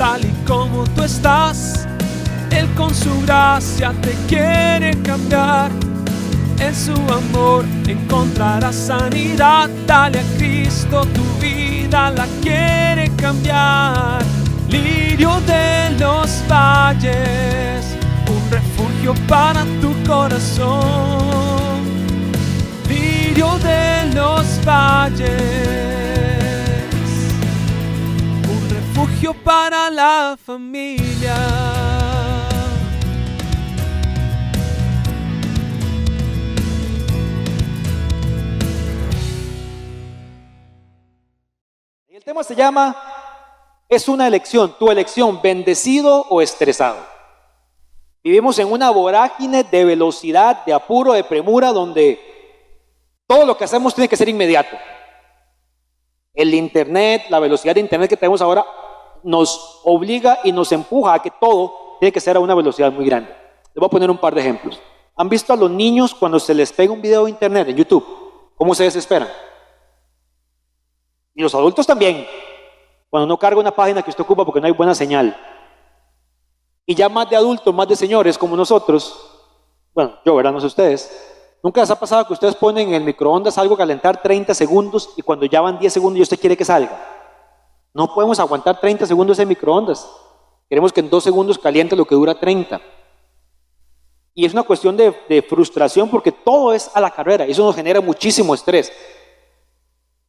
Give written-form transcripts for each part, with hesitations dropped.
tal y como tú estás. Él con su gracia te quiere cambiar. En su amor encontrarás sanidad. Dale a Cristo, tu vida la quiere cambiar. Lirio de los valles, un refugio para tu corazón. Lirio de los valles, un refugio para la familia. El tema se llama, es una elección, tu elección, bendecido o estresado. Vivimos en una vorágine de velocidad, de apuro, de premura, donde todo lo que hacemos tiene que ser inmediato. El internet, la velocidad de internet que tenemos ahora nos obliga y nos empuja a que todo tiene que ser a una velocidad muy grande. Les voy a poner un par de ejemplos. ¿Han visto a los niños cuando se les pega un video de internet en YouTube? ¿Cómo se desesperan? Y los adultos también, cuando no carga una página que usted ocupa porque no hay buena señal. Y ya más de adultos, más de señores como nosotros, bueno, yo, ¿verdad? No sé ustedes. ¿Nunca les ha pasado que ustedes ponen en el microondas algo a calentar 30 segundos y cuando ya van 10 segundos y usted quiere que salga? No podemos aguantar 30 segundos en microondas. Queremos que en 2 segundos caliente lo que dura 30. Y es una cuestión de frustración porque todo es a la carrera y eso nos genera muchísimo estrés.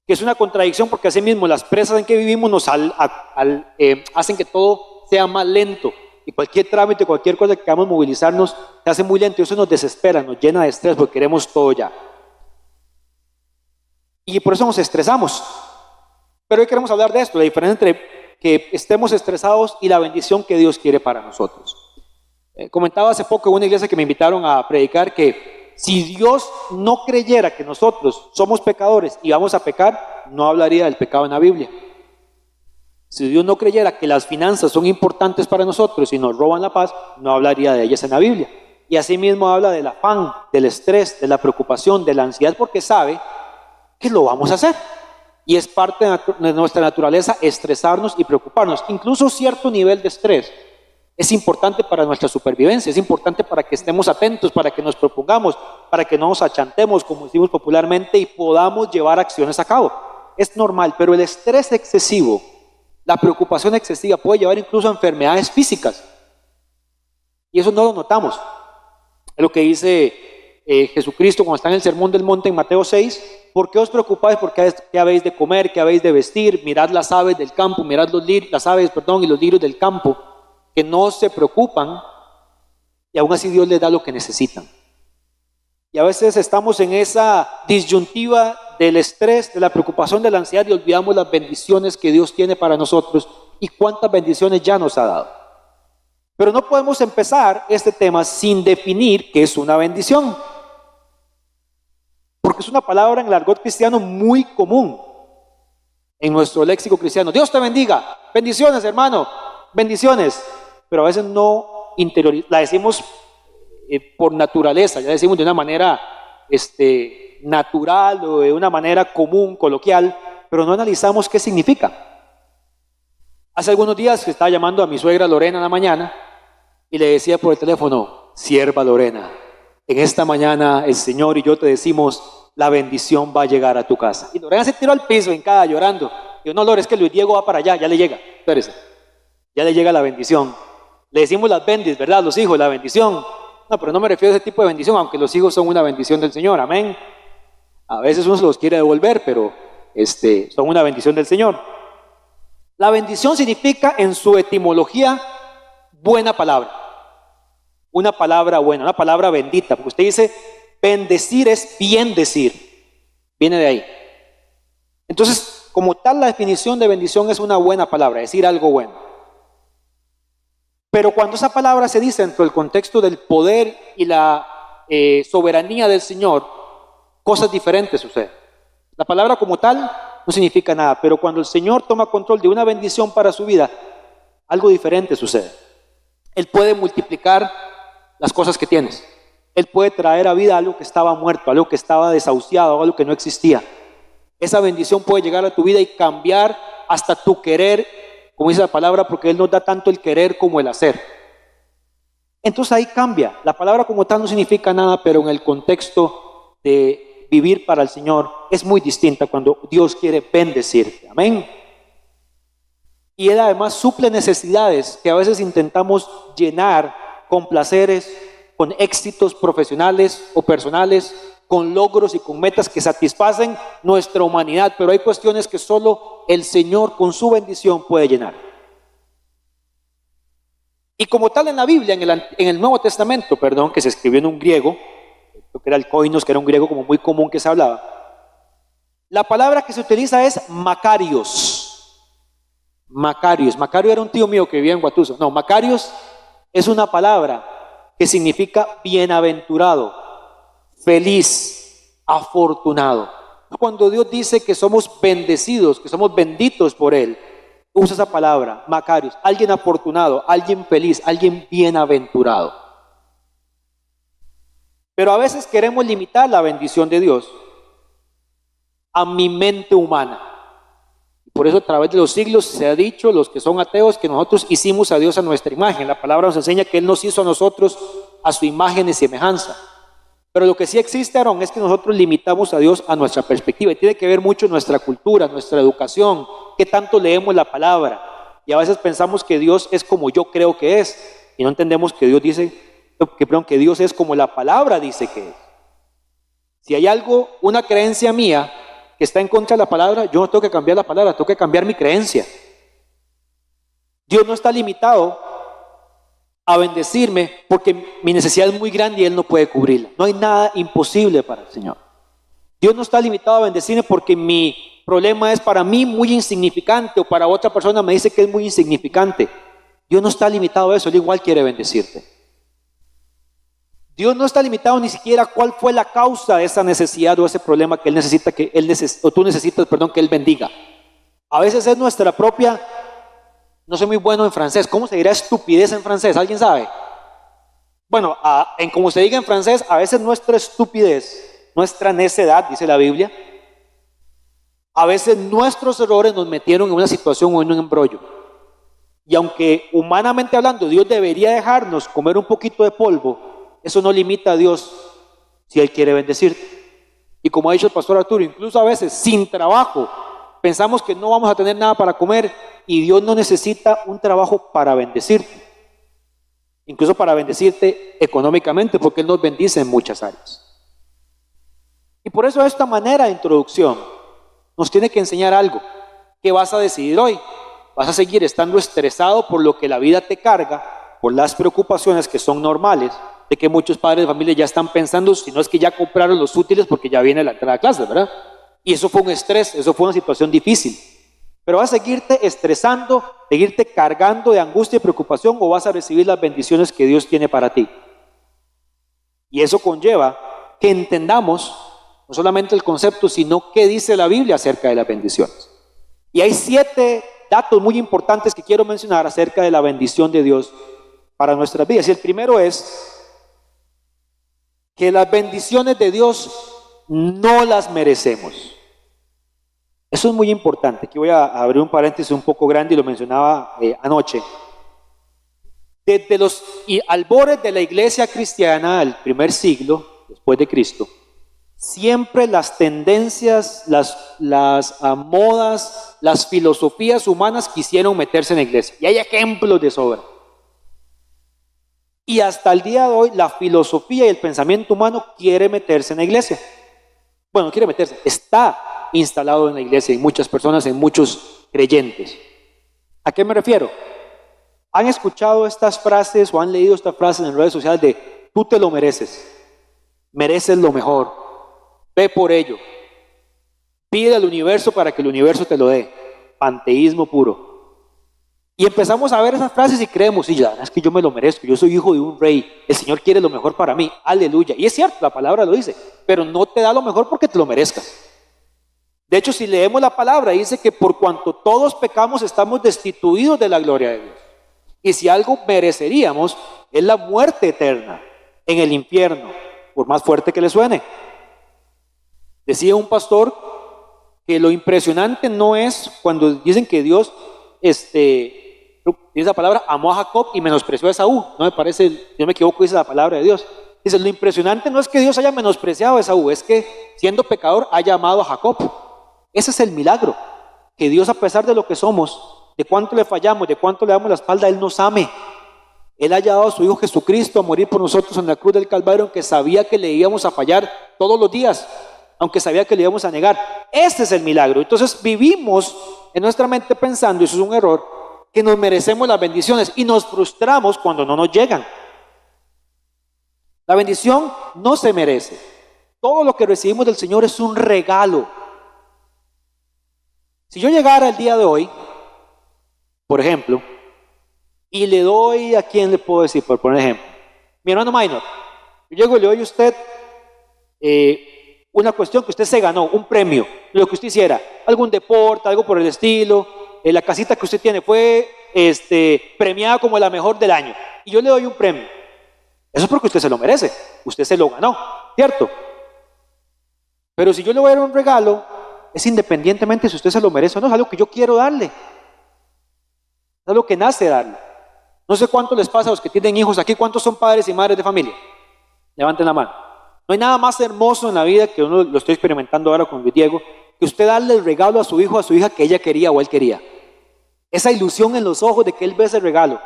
Que es una contradicción porque así mismo las presas en que vivimos nos hacen que todo sea más lento y cualquier trámite, cualquier cosa que queramos movilizarnos se hace muy lento y eso nos desespera, nos llena de estrés porque queremos todo ya. Y por eso nos estresamos. Pero hoy queremos hablar de esto, la diferencia entre que estemos estresados y la bendición que Dios quiere para nosotros. Comentaba hace poco en una iglesia que me invitaron a predicar que si Dios no creyera que nosotros somos pecadores y vamos a pecar, no hablaría del pecado en la Biblia. Si Dios no creyera que las finanzas son importantes para nosotros y nos roban la paz, no hablaría de ellas en la Biblia. Y asimismo habla del afán, del estrés, de la preocupación, de la ansiedad, porque sabe que lo vamos a hacer. Y es parte de nuestra naturaleza estresarnos y preocuparnos. Incluso cierto nivel de estrés es importante para nuestra supervivencia, es importante para que estemos atentos, para que nos propongamos, para que no nos achantemos, como decimos popularmente, y podamos llevar acciones a cabo. Es normal, pero el estrés excesivo, la preocupación excesiva puede llevar incluso a enfermedades físicas. Y eso no lo notamos. Es lo que dice Jesucristo cuando está en el Sermón del Monte en Mateo 6. ¿Por qué os preocupáis? ¿Por qué habéis de comer? ¿Qué habéis de vestir? Mirad las aves del campo, mirad las aves y los lirios del campo, que no se preocupan y aún así Dios les da lo que necesitan. Y a veces estamos en esa disyuntiva del estrés, de la preocupación, de la ansiedad y olvidamos las bendiciones que Dios tiene para nosotros y cuántas bendiciones ya nos ha dado. Pero no podemos empezar este tema sin definir qué es una bendición, porque es una palabra en el argot cristiano muy común en nuestro léxico cristiano. Dios te bendiga, bendiciones hermano, bendiciones. Pero a veces no interiorizamos, la decimos por naturaleza, ya decimos de una manera natural o de una manera común, coloquial, pero no analizamos qué significa. Hace algunos días estaba llamando a mi suegra Lorena en la mañana y le decía por el teléfono, sierva Lorena, en esta mañana el Señor y yo te decimos, la bendición va a llegar a tu casa. Y Lorena se tiró al piso hincada llorando. Digo, no, Lore, es que Luis Diego va para allá, ya le llega, espérese, ya le llega la bendición. Le decimos las bendis, ¿verdad? Los hijos, la bendición. No, pero no me refiero a ese tipo de bendición, aunque los hijos son una bendición del Señor, amén. A veces uno se los quiere devolver, pero son una bendición del Señor. La bendición significa en su etimología buena palabra. Una palabra buena, una palabra bendita. Porque usted dice, bendecir es bien decir. Viene de ahí. Entonces, como tal, la definición de bendición es una buena palabra, decir algo bueno. Pero cuando esa palabra se dice dentro del contexto del poder y la soberanía del Señor, cosas diferentes suceden. La palabra como tal no significa nada, pero cuando el Señor toma control de una bendición para su vida, algo diferente sucede. Él puede multiplicar las cosas que tienes. Él puede traer a vida algo que estaba muerto, algo que estaba desahuciado, algo que no existía. Esa bendición puede llegar a tu vida y cambiar hasta tu querer como dice la palabra, porque Él nos da tanto el querer como el hacer. Entonces ahí cambia. La palabra como tal no significa nada, pero en el contexto de vivir para el Señor es muy distinta cuando Dios quiere bendecirte. Amén. Y Él además suple necesidades que a veces intentamos llenar con placeres, con éxitos profesionales o personales, con logros y con metas que satisfacen nuestra humanidad, pero hay cuestiones que solo el Señor con su bendición puede llenar. Y como tal en la Biblia, en el Nuevo Testamento, que se escribió en un griego, creo que era el koinos, que era un griego como muy común que se hablaba, la palabra que se utiliza es Macarios. Macario era un tío mío que vivía en Guatuso. No, Macarios es una palabra que significa bienaventurado, feliz, afortunado. Cuando Dios dice que somos bendecidos, que somos benditos por Él, usa esa palabra, Macarios, alguien afortunado, alguien feliz, alguien bienaventurado. Pero a veces queremos limitar la bendición de Dios a mi mente humana. Por eso a través de los siglos se ha dicho, los que son ateos, que nosotros hicimos a Dios a nuestra imagen. La palabra nos enseña que Él nos hizo a nosotros a su imagen y semejanza. Pero lo que sí existe, Aarón, es que nosotros limitamos a Dios a nuestra perspectiva. Y tiene que ver mucho nuestra cultura, nuestra educación, qué tanto leemos la palabra. Y a veces pensamos que Dios es como yo creo que es. Y no entendemos que Dios que Dios es como la palabra dice que es. Si hay algo, una creencia mía, que está en contra de la palabra, yo no tengo que cambiar la palabra, tengo que cambiar mi creencia. Dios no está limitado a bendecirme porque mi necesidad es muy grande y Él no puede cubrirla. No hay nada imposible para el Señor. Dios no está limitado a bendecirme porque mi problema es para mí muy insignificante o para otra persona me dice que es muy insignificante. Dios no está limitado a eso, Él igual quiere bendecirte. Dios no está limitado ni siquiera a cuál fue la causa de esa necesidad o ese problema que Él necesita o tú necesitas, que Él bendiga. A veces es nuestra propia, no soy muy bueno en francés, ¿cómo se dirá estupidez en francés? ¿Alguien sabe? Bueno, en como se diga en francés, a veces nuestra estupidez, nuestra necedad, dice la Biblia, a veces nuestros errores nos metieron en una situación o en un embrollo. Y aunque humanamente hablando Dios debería dejarnos comer un poquito de polvo, eso no limita a Dios si Él quiere bendecirte. Y como ha dicho el pastor Arturo, incluso a veces sin trabajo, pensamos que no vamos a tener nada para comer y Dios no necesita un trabajo para bendecirte. Incluso para bendecirte económicamente, porque Él nos bendice en muchas áreas. Y por eso esta manera de introducción nos tiene que enseñar algo. ¿Qué vas a decidir hoy? ¿Vas a seguir estando estresado por lo que la vida te carga, por las preocupaciones que son normales? De que muchos padres de familia ya están pensando, si no es que ya compraron los útiles porque ya viene la entrada a clases, ¿verdad? Y eso fue un estrés, eso fue una situación difícil. Pero vas a seguirte estresando, seguirte cargando de angustia y preocupación, o vas a recibir las bendiciones que Dios tiene para ti. Y eso conlleva que entendamos no solamente el concepto, sino qué dice la Biblia acerca de las bendiciones. Y hay 7 datos muy importantes que quiero mencionar acerca de la bendición de Dios para nuestras vidas. Y el primero es que las bendiciones de Dios no las merecemos. Eso es muy importante. Aquí voy a abrir un paréntesis un poco grande y lo mencionaba anoche. Desde los albores de la iglesia cristiana del primer siglo, después de Cristo, siempre las tendencias, las modas, las filosofías humanas quisieron meterse en la iglesia. Y hay ejemplos de sobra. Y hasta el día de hoy la filosofía y el pensamiento humano quiere meterse en la iglesia. Bueno, no quiere meterse, está instalado en la iglesia, en muchas personas, en muchos creyentes. ¿A qué me refiero? ¿Han escuchado estas frases o han leído estas frases en redes sociales de tú te lo mereces lo mejor, ve por ello, pide al universo para que el universo te lo dé? Panteísmo puro. Y empezamos a ver esas frases y creemos, sí, ya, es que yo me lo merezco, yo soy hijo de un rey, el Señor quiere lo mejor para mí, aleluya. Y es cierto, la palabra lo dice, pero no te da lo mejor porque te lo merezcas. De hecho, si leemos la palabra, dice que por cuanto todos pecamos, estamos destituidos de la gloria de Dios. Y si algo mereceríamos, es la muerte eterna en el infierno, por más fuerte que le suene. Decía un pastor que lo impresionante no es cuando dicen que Dios dice la palabra, amó a Jacob y menospreció a Esaú. No me parece, si no me equivoco, dice la palabra de Dios. Dice, lo impresionante no es que Dios haya menospreciado a Esaú, es que siendo pecador haya amado a Jacob. Ese es el milagro, que Dios, a pesar de lo que somos, de cuánto le fallamos, de cuánto le damos la espalda, Él nos ame. Él haya dado a su Hijo Jesucristo a morir por nosotros en la cruz del Calvario, aunque sabía que le íbamos a fallar todos los días, aunque sabía que le íbamos a negar. Este es el milagro. Entonces vivimos en nuestra mente pensando, y eso es un error, que nos merecemos las bendiciones y nos frustramos cuando no nos llegan. La bendición no se merece. Todo lo que recibimos del Señor es un regalo. Si yo llegara el día de hoy, por ejemplo, y le doy, ¿a quién le puedo decir? Por poner ejemplo, mi hermano Minor. Yo llego y le doy a usted una cuestión que usted se ganó, un premio, lo que usted hiciera, algún deporte, algo por el estilo, la casita que usted tiene fue premiada como la mejor del año, y yo le doy un premio. Eso es porque usted se lo merece, usted se lo ganó, ¿cierto? Pero si yo le voy a dar un regalo, es independientemente si usted se lo merece o no, es algo que yo quiero darle, es algo que nace darle. No sé cuánto les pasa a los que tienen hijos aquí, cuántos son padres y madres de familia. Levanten la mano. No hay nada más hermoso en la vida, que uno lo estoy experimentando ahora con Luis Diego, que usted darle el regalo a su hijo o a su hija que ella quería o él quería. Esa ilusión en los ojos de que él ve ese regalo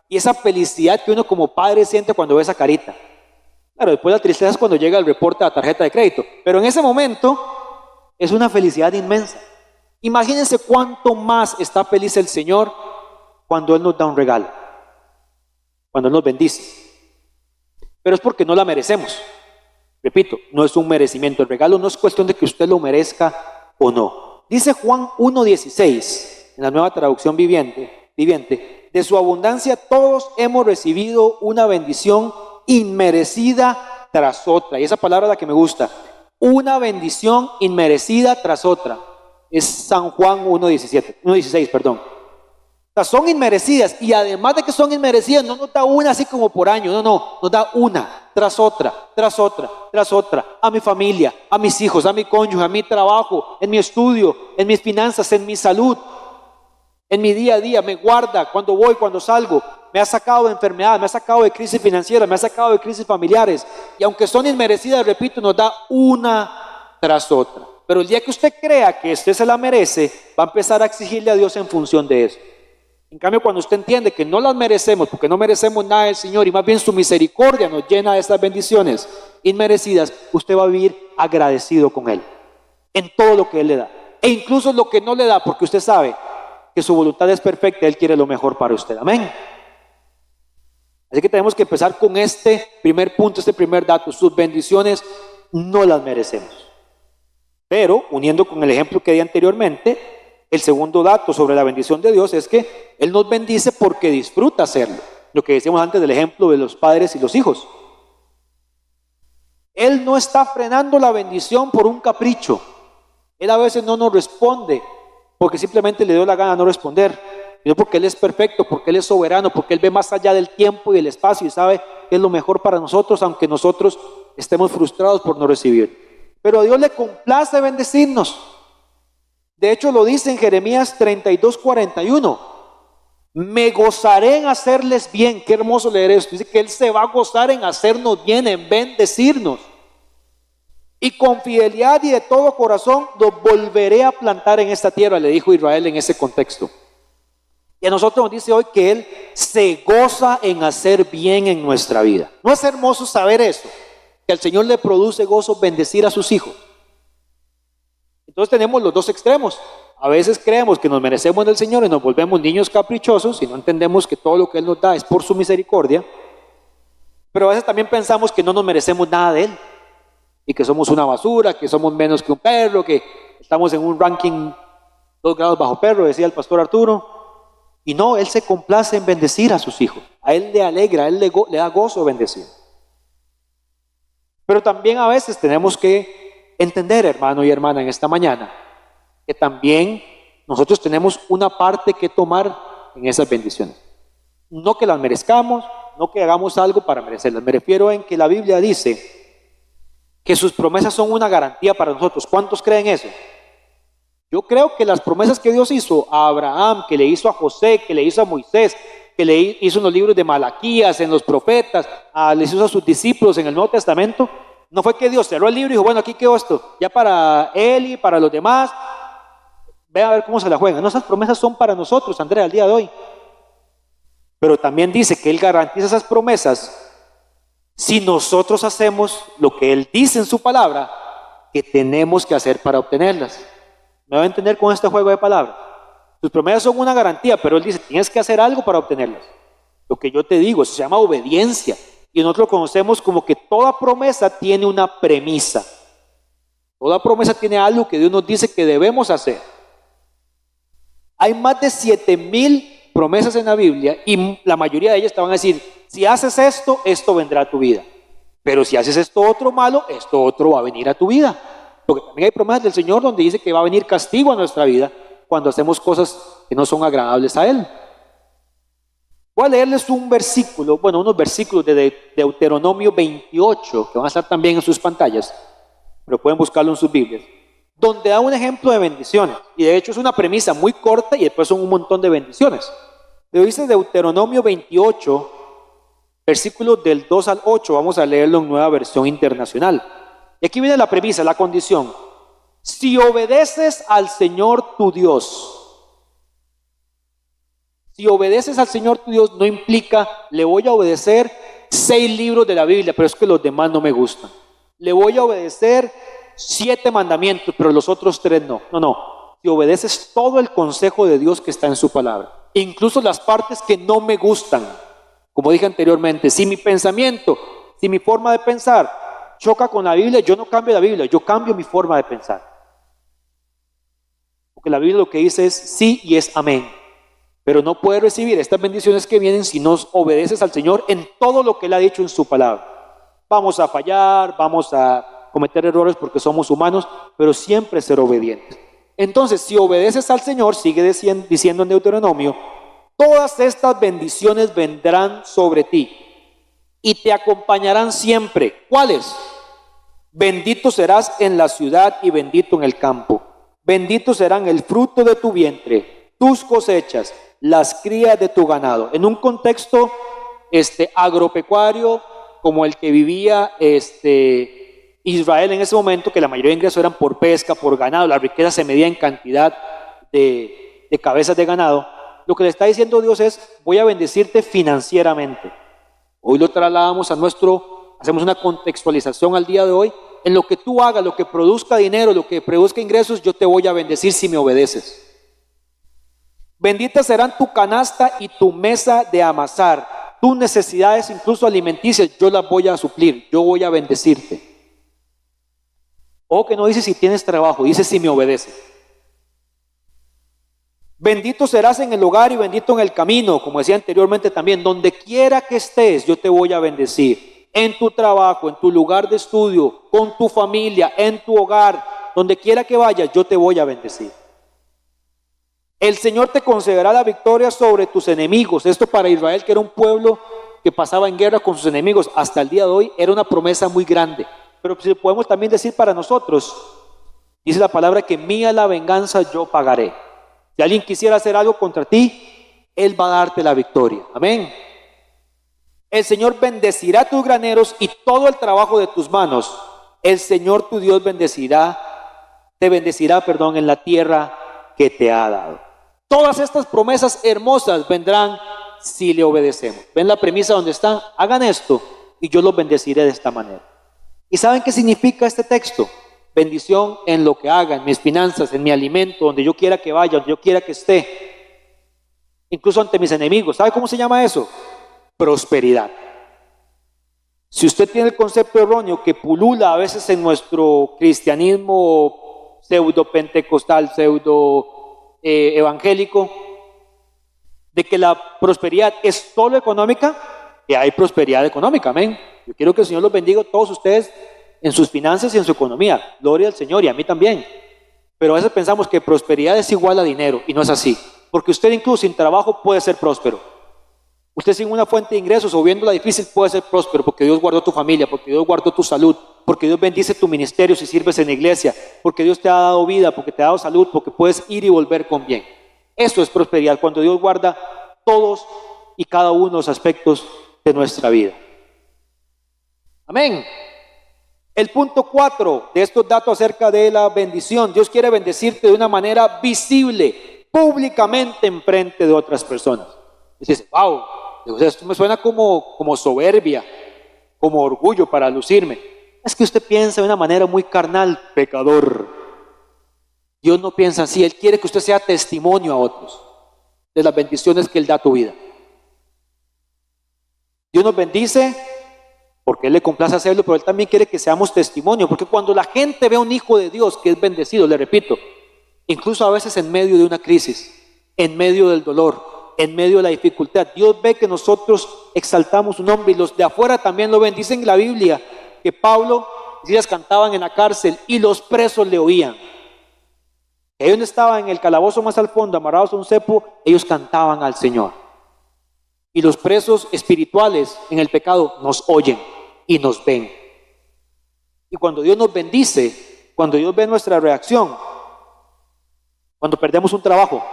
y esa felicidad que uno como padre siente cuando ve esa carita. Claro, después la tristeza es cuando llega el reporte de la tarjeta de crédito, pero en ese momento es una felicidad inmensa. Imagínense cuánto más está feliz el Señor cuando Él nos da un regalo, cuando Él nos bendice. Pero es porque no la merecemos. Repito, no es un merecimiento. El regalo no es cuestión de que usted lo merezca o no. Dice Juan 1:16 en la Nueva Traducción Viviente, de su abundancia todos hemos recibido una bendición inmerecida tras otra. Y esa palabra es la que me gusta. Una bendición inmerecida tras otra. Es San Juan 1:16, perdón. O sea, son inmerecidas, y además de que son inmerecidas, no nos da una así como por año, no, nos da una tras otra, tras otra, tras otra, a mi familia, a mis hijos, a mi cónyuge, a mi trabajo, en mi estudio, en mis finanzas, en mi salud, en mi día a día, me guarda cuando voy, cuando salgo, me ha sacado de enfermedad, me ha sacado de crisis financiera, me ha sacado de crisis familiares, y aunque son inmerecidas, repito, nos da una tras otra. Pero el día que usted crea que usted se la merece, va a empezar a exigirle a Dios en función de eso. En cambio, cuando usted entiende que no las merecemos, porque no merecemos nada del Señor, y más bien su misericordia nos llena de estas bendiciones inmerecidas, usted va a vivir agradecido con Él en todo lo que Él le da, e incluso lo que no le da, porque usted sabe que su voluntad es perfecta, Él quiere lo mejor para usted. Amén. Así que tenemos que empezar con este primer punto, este primer dato. Sus bendiciones no las merecemos. Pero, uniendo con el ejemplo que di anteriormente, el segundo dato sobre la bendición de Dios es que Él nos bendice porque disfruta hacerlo. Lo que decíamos antes del ejemplo de los padres y los hijos. Él no está frenando la bendición por un capricho. Él a veces no nos responde porque simplemente le dio la gana no responder, sino porque Él es perfecto, porque Él es soberano, porque Él ve más allá del tiempo y el espacio y sabe que es lo mejor para nosotros, aunque nosotros estemos frustrados por no recibir. Pero a Dios le complace bendecirnos. De hecho, lo dice en Jeremías 32:41. Me gozaré en hacerles bien. Qué hermoso leer esto. Dice que Él se va a gozar en hacernos bien, en bendecirnos. Y con fidelidad y de todo corazón los volveré a plantar en esta tierra, le dijo Israel en ese contexto. Y a nosotros nos dice hoy que Él se goza en hacer bien en nuestra vida. ¿No es hermoso saber eso? Que al Señor le produce gozo bendecir a sus hijos. Entonces tenemos los dos extremos. A veces creemos que nos merecemos del Señor y nos volvemos niños caprichosos y no entendemos que todo lo que Él nos da es por su misericordia. Pero a veces también pensamos que no nos merecemos nada de Él y que somos una basura, que somos menos que un perro, que estamos en un ranking 2 grados bajo perro, decía el pastor Arturo. Y no, Él se complace en bendecir a sus hijos. A Él le alegra, a Él le da gozo bendecir. Pero también a veces tenemos que entender, hermano y hermana, en esta mañana, que también nosotros tenemos una parte que tomar en esas bendiciones. No que las merezcamos, no que hagamos algo para merecerlas. Me refiero en que la Biblia dice que sus promesas son una garantía para nosotros. ¿Cuántos creen eso? Yo creo que las promesas que Dios hizo a Abraham, que le hizo a José, que le hizo a Moisés, que le hizo en los libros de Malaquías, en los profetas, les hizo a sus discípulos en el Nuevo Testamento, no fue que Dios cerró el libro y dijo, bueno, aquí quedó esto, ya para él y para los demás, ve a ver cómo se la juegan. No, esas promesas son para nosotros, Andrea, al día de hoy. Pero también dice que Él garantiza esas promesas si nosotros hacemos lo que Él dice en su palabra que tenemos que hacer para obtenerlas. ¿Me va a entender con este juego de palabras? Tus promesas son una garantía, pero Él dice, tienes que hacer algo para obtenerlas. Lo que yo te digo, eso se llama obediencia. Y nosotros lo conocemos como que toda promesa tiene una premisa. Toda promesa tiene algo que Dios nos dice que debemos hacer. Hay más de 7,000 promesas en la Biblia y la mayoría de ellas te van a decir, si haces esto, esto vendrá a tu vida. Pero si haces esto otro malo, esto otro va a venir a tu vida. Porque también hay promesas del Señor donde dice que va a venir castigo a nuestra vida cuando hacemos cosas que no son agradables a Él. Voy a leerles un versículo, bueno, unos versículos de Deuteronomio 28, que van a estar también en sus pantallas, pero pueden buscarlo en sus Biblias, donde da un ejemplo de bendiciones. Y de hecho es una premisa muy corta y después son un montón de bendiciones. Pero dice Deuteronomio 28, versículos del 2 al 8, vamos a leerlo en Nueva Versión Internacional. Y aquí viene la premisa, la condición. Si obedeces al Señor tu Dios, si obedeces al Señor tu Dios no implica, le voy a obedecer 6 libros de la Biblia, pero es que los demás no me gustan. Le voy a obedecer 7 mandamientos, pero los otros 3 no. No. Si obedeces todo el consejo de Dios que está en su palabra, incluso las partes que no me gustan, como dije anteriormente, si mi pensamiento, si mi forma de pensar choca con la Biblia, yo no cambio la Biblia, yo cambio mi forma de pensar. Porque la Biblia lo que dice es sí y es amén. Pero no puedes recibir estas bendiciones que vienen si no obedeces al Señor en todo lo que Él ha dicho en su palabra. Vamos a fallar, vamos a cometer errores porque somos humanos, pero siempre ser obedientes. Entonces, si obedeces al Señor, sigue diciendo en Deuteronomio, todas estas bendiciones vendrán sobre ti y te acompañarán siempre. ¿Cuáles? Bendito serás en la ciudad y bendito en el campo. Bendito serán el fruto de tu vientre, tus cosechas, las crías de tu ganado. En un contexto agropecuario como el que vivía Israel en ese momento, que la mayoría de ingresos eran por pesca, por ganado, la riqueza se medía en cantidad de cabezas de ganado. Lo que le está diciendo Dios es, voy a bendecirte financieramente. Hoy lo trasladamos hacemos una contextualización al día de hoy, en lo que tú hagas, lo que produzca dinero, lo que produzca ingresos, yo te voy a bendecir si me obedeces. Bendita serán tu canasta y tu mesa de amasar. Tus necesidades, incluso alimenticias, yo las voy a suplir. Yo voy a bendecirte. O que no dice si tienes trabajo, dice si me obedeces. Bendito serás en el hogar y bendito en el camino, como decía anteriormente también. Donde quiera que estés, yo te voy a bendecir. En tu trabajo, en tu lugar de estudio, con tu familia, en tu hogar, donde quiera que vayas, yo te voy a bendecir. El Señor te concederá la victoria sobre tus enemigos. Esto para Israel, que era un pueblo que pasaba en guerra con sus enemigos, hasta el día de hoy era una promesa muy grande. Pero si podemos también decir para nosotros, dice la palabra que mía la venganza, yo pagaré. Si alguien quisiera hacer algo contra ti, Él va a darte la victoria. Amén. El Señor bendecirá tus graneros y todo el trabajo de tus manos. El Señor tu Dios te bendecirá en la tierra que te ha dado. Todas estas promesas hermosas vendrán si le obedecemos. ¿Ven la premisa donde están? Hagan esto y yo los bendeciré de esta manera. ¿Y saben qué significa este texto? Bendición en lo que haga, en mis finanzas, en mi alimento, donde yo quiera que vaya, donde yo quiera que esté. Incluso ante mis enemigos. ¿Sabe cómo se llama eso? Prosperidad. Si usted tiene el concepto erróneo que pulula a veces en nuestro cristianismo pseudo pentecostal, pseudo evangélico, de que la prosperidad es solo económica, que hay prosperidad económica, amén. Yo quiero que el Señor los bendiga a todos ustedes en sus finanzas y en su economía, gloria al Señor y a mí también. Pero a veces pensamos que prosperidad es igual a dinero y no es así, porque usted incluso sin trabajo puede ser próspero. Usted sin una fuente de ingresos o viéndola difícil puede ser próspero porque Dios guardó tu familia, porque Dios guardó tu salud, porque Dios bendice tu ministerio si sirves en la iglesia, porque Dios te ha dado vida, porque te ha dado salud, porque puedes ir y volver con bien. Eso es prosperidad, cuando Dios guarda todos y cada uno de los aspectos de nuestra vida. Amén. El punto 4 de estos datos acerca de la bendición: Dios quiere bendecirte de una manera visible, públicamente en frente de otras personas. Y dices, wow, esto me suena como soberbia, como orgullo para lucirme. Es que usted piensa de una manera muy carnal, pecador. Dios no piensa así. Él quiere que usted sea testimonio a otros de las bendiciones que Él da a tu vida. Dios nos bendice porque Él le complace hacerlo, pero Él también quiere que seamos testimonio, porque cuando la gente ve a un hijo de Dios que es bendecido, le repito, incluso a veces en medio de una crisis, en medio del dolor, en medio de la dificultad, Dios ve que nosotros exaltamos su nombre, y los de afuera también lo ven. Dice en la Biblia que Pablo y Silas cantaban en la cárcel y los presos le oían. Ellos estaban en el calabozo más al fondo, amarrados a un cepo, ellos cantaban al Señor. Y los presos espirituales en el pecado nos oyen y nos ven. Y cuando Dios nos bendice, cuando Dios ve nuestra reacción, cuando perdemos un trabajo,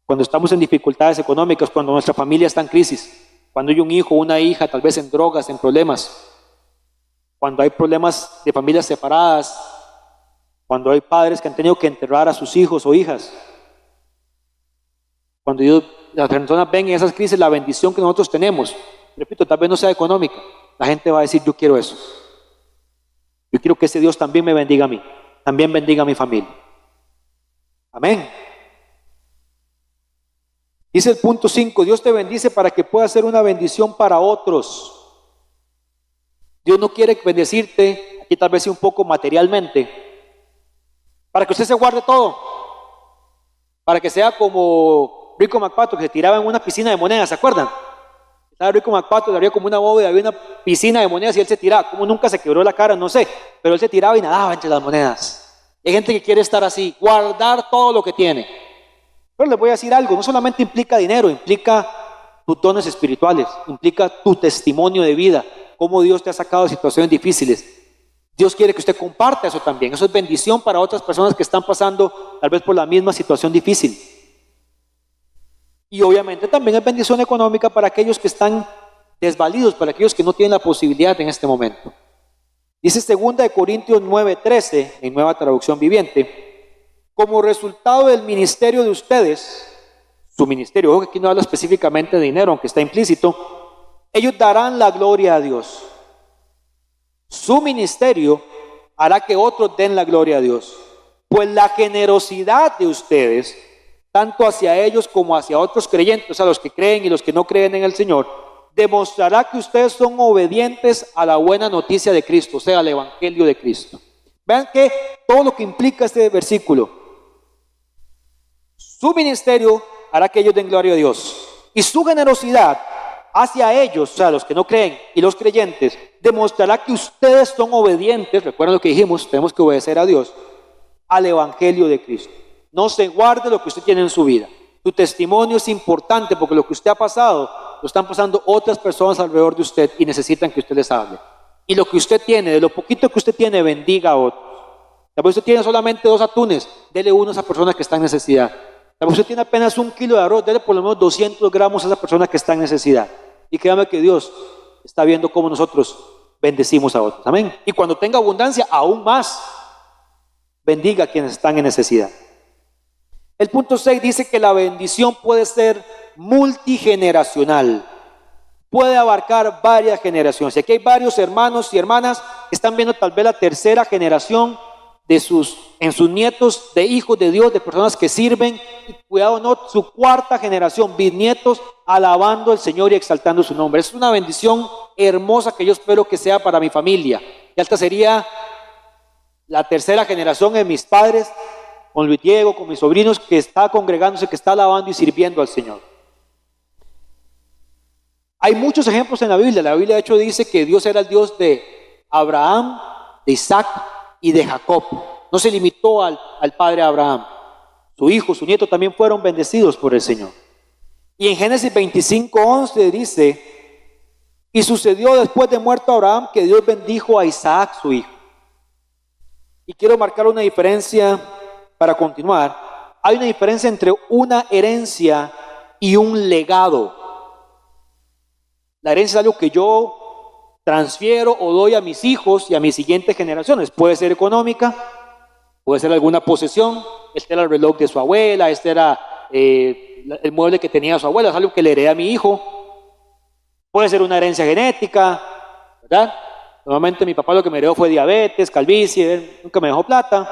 cuando estamos en dificultades económicas, cuando nuestra familia está en crisis, cuando hay un hijo o una hija tal vez en drogas, en problemas, cuando hay problemas de familias separadas, cuando hay padres que han tenido que enterrar a sus hijos o hijas, cuando las personas ven en esas crisis la bendición que nosotros tenemos, repito, tal vez no sea económica, la gente va a decir, yo quiero eso. Yo quiero que ese Dios también me bendiga a mí, también bendiga a mi familia. Amén. Dice el punto 5, Dios te bendice para que puedas ser una bendición para otros. Dios no quiere bendecirte, aquí tal vez sí un poco materialmente, para que usted se guarde todo, para que sea como Rico McPato, que se tiraba en una piscina de monedas, ¿se acuerdan? Estaba Rico McPato, le había como una bóveda, había una piscina de monedas y él se tiraba. Como nunca se quebró la cara, no sé, pero él se tiraba y nadaba entre las monedas. Hay gente que quiere estar así, guardar todo lo que tiene. Pero les voy a decir algo, no solamente implica dinero, implica tus dones espirituales, implica tu testimonio de vida, cómo Dios te ha sacado de situaciones difíciles. Dios quiere que usted comparta eso también. Eso es bendición para otras personas que están pasando tal vez por la misma situación difícil. Y obviamente también es bendición económica para aquellos que están desvalidos, para aquellos que no tienen la posibilidad en este momento. Dice 2 Corintios 9:13, en Nueva Traducción Viviente, como resultado del ministerio de ustedes, su ministerio, ojo que aquí no habla específicamente de dinero, aunque está implícito, ellos darán la gloria a Dios. Su ministerio hará que otros den la gloria a Dios, pues la generosidad de ustedes, tanto hacia ellos como hacia otros creyentes, a los que creen y los que no creen en el Señor, demostrará que ustedes son obedientes a la buena noticia de Cristo, o sea, al evangelio de Cristo. Vean que todo lo que implica este versículo, su ministerio hará que ellos den gloria a Dios, y su generosidad hacia ellos, o sea, los que no creen y los creyentes, demostrará que ustedes son obedientes, recuerden lo que dijimos, tenemos que obedecer a Dios, al evangelio de Cristo. No se guarde lo que usted tiene en su vida. Tu testimonio es importante porque lo que usted ha pasado, lo están pasando otras personas alrededor de usted y necesitan que usted les hable. Y lo que usted tiene, de lo poquito que usted tiene, bendiga a otros. Tal vez usted tiene solamente 2 atunes, dele uno a esa persona que está en necesidad. Tal vez usted tiene apenas 1 kilo de arroz, dele por lo menos 200 gramos a esa persona que está en necesidad. Y créame que Dios está viendo cómo nosotros bendecimos a otros. Amén. Y cuando tenga abundancia, aún más, bendiga a quienes están en necesidad. El punto 6 dice que la bendición puede ser multigeneracional. Puede abarcar varias generaciones. Aquí hay varios hermanos y hermanas que están viendo tal vez la tercera generación en sus nietos de hijos de Dios, de personas que sirven, y cuidado no, su 4ª generación, bisnietos, alabando al Señor y exaltando su nombre. Es una bendición hermosa que yo espero que sea para mi familia. Y esta sería la 3ª generación de mis padres, con Luis Diego, con mis sobrinos, que está congregándose, que está alabando y sirviendo al Señor. Hay muchos ejemplos en la Biblia. La Biblia de hecho dice que Dios era el Dios de Abraham, de Isaac y de Jacob. No se limitó al padre Abraham. Su hijo, su nieto también fueron bendecidos por el Señor. Y en Génesis 25:11 dice: y sucedió después de muerto Abraham que Dios bendijo a Isaac su hijo. Y quiero marcar una diferencia para continuar. Hay una diferencia entre una herencia y un legado. La herencia es algo que yo transfiero o doy a mis hijos y a mis siguientes generaciones. Puede ser económica, puede ser alguna posesión. Este era el reloj de su abuela, este era el mueble que tenía su abuela, es algo que le heredé a mi hijo. Puede ser una herencia genética, ¿verdad? Normalmente mi papá lo que me heredó fue diabetes, calvicie, él nunca me dejó plata,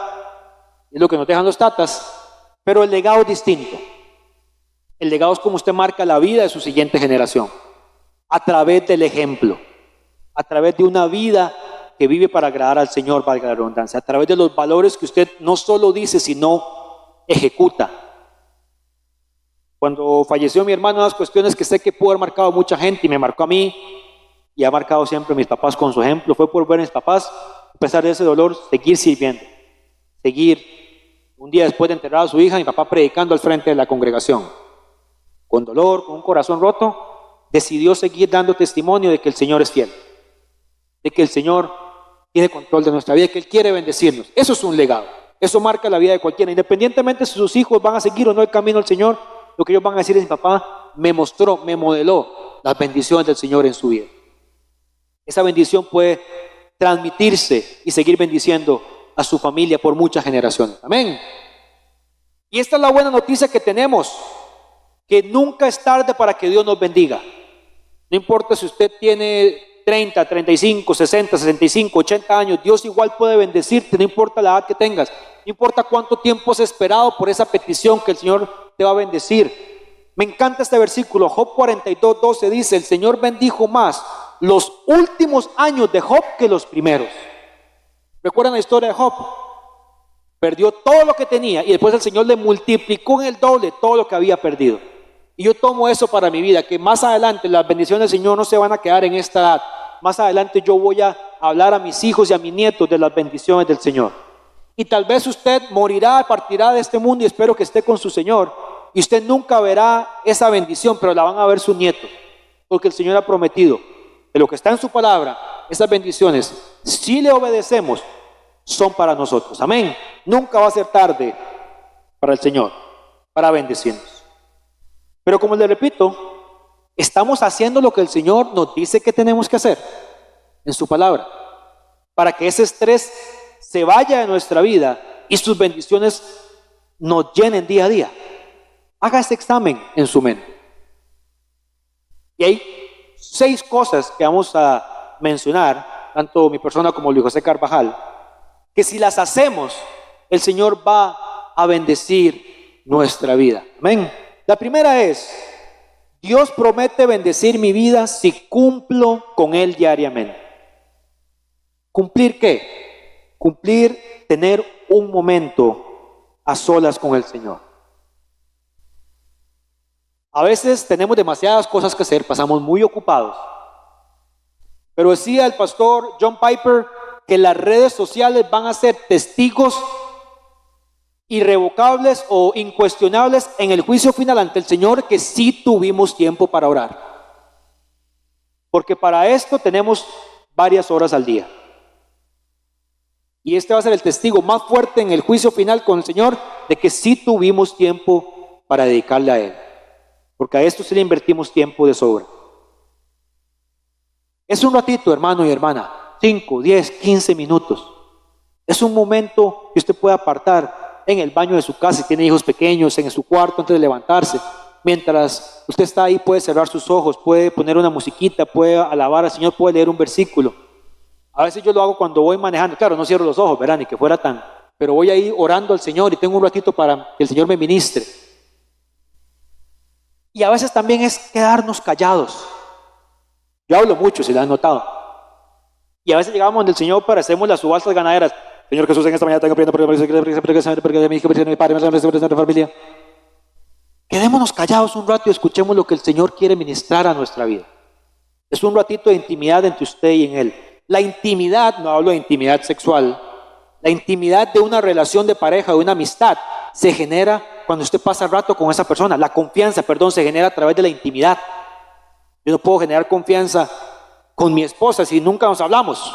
es lo que nos dejan los tatas. Pero el legado es distinto. El legado es como usted marca la vida de su siguiente generación, a través del ejemplo, a través de una vida que vive para agradar al Señor, valga la redundancia, a través de los valores que usted no solo dice, sino ejecuta. Cuando falleció mi hermano, unas cuestiones que sé que pudo haber marcado a mucha gente y me marcó a mí, y ha marcado siempre a mis papás con su ejemplo, fue por ver a mis papás, a pesar de ese dolor, seguir sirviendo, seguir. Un día después de enterrar a su hija, mi papá predicando al frente de la congregación, con dolor, con un corazón roto, decidió seguir dando testimonio de que el Señor es fiel, de que el Señor tiene control de nuestra vida, que Él quiere bendecirnos. Eso es un legado, eso marca la vida de cualquiera, independientemente si sus hijos van a seguir o no el camino del Señor. Lo que ellos van a decir es: mi papá me mostró, me modeló las bendiciones del Señor en su vida. Esa bendición puede transmitirse y seguir bendiciendo a su familia por muchas generaciones. Amén. Y esta es la buena noticia que tenemos, que nunca es tarde para que Dios nos bendiga. No importa si usted tiene 30, 35, 60, 65, 80 años, Dios igual puede bendecirte, no importa la edad que tengas, no importa cuánto tiempo has esperado por esa petición, que el Señor te va a bendecir. Me encanta este versículo, Job 42:12 dice: el Señor bendijo más los últimos años de Job que los primeros. ¿Recuerdan la historia de Job? Perdió todo lo que tenía y después el Señor le multiplicó en el doble todo lo que había perdido. Y yo tomo eso para mi vida, que más adelante las bendiciones del Señor no se van a quedar en esta edad. Más adelante yo voy a hablar a mis hijos y a mis nietos de las bendiciones del Señor. Y tal vez usted morirá, partirá de este mundo, y espero que esté con su Señor, y usted nunca verá esa bendición, pero la van a ver sus nietos, porque el Señor ha prometido que lo que está en su palabra, esas bendiciones, si le obedecemos, son para nosotros. Amén. Nunca va a ser tarde para el Señor, para bendecirnos. Pero como le repito, estamos haciendo lo que el Señor nos dice que tenemos que hacer en su palabra, para que ese estrés se vaya de nuestra vida y sus bendiciones nos llenen día a día. Haga este examen en su mente. Y hay 6 cosas que vamos a mencionar, tanto mi persona como Luis José Carvajal, que si las hacemos, el Señor va a bendecir nuestra vida. Amén. La primera es: Dios promete bendecir mi vida si cumplo con Él diariamente. ¿Cumplir qué? Cumplir, tener un momento a solas con el Señor. A veces tenemos demasiadas cosas que hacer, pasamos muy ocupados. Pero decía el pastor John Piper que las redes sociales van a ser testigos irrevocables o incuestionables en el juicio final ante el Señor, que sí tuvimos tiempo para orar. Porque para esto tenemos varias horas al día. Y este va a ser el testigo más fuerte en el juicio final con el Señor de que sí tuvimos tiempo para dedicarle a Él. Porque a esto sí le invertimos tiempo de sobra. Es un ratito, hermano y hermana, 5, 10, 15 minutos. Es un momento que usted puede apartar en el baño de su casa si tiene hijos pequeños, en su cuarto antes de levantarse. Mientras usted está ahí, puede cerrar sus ojos, puede poner una musiquita, puede alabar al Señor, puede leer un versículo. A veces yo lo hago cuando voy manejando. Claro, no cierro los ojos, ¿verdad? Ni que fuera tan. Pero voy ahí orando al Señor y tengo un ratito para que el Señor me ministre. Y a veces también es quedarnos callados. Yo hablo mucho, si lo han notado. Y a veces llegamos donde el Señor para hacemos las subastas ganaderas. Señor Jesús, en esta mañana tengo familia. Quedémonos callados un rato y escuchemos lo que el Señor quiere ministrar a nuestra vida. Es un ratito de intimidad entre usted y en Él. La intimidad, no hablo de intimidad sexual, la intimidad de una relación de pareja, de una amistad, se genera cuando usted pasa rato con esa persona. La confianza, perdón, se genera a través de la intimidad. Yo no puedo generar confianza con mi esposa si nunca nos hablamos.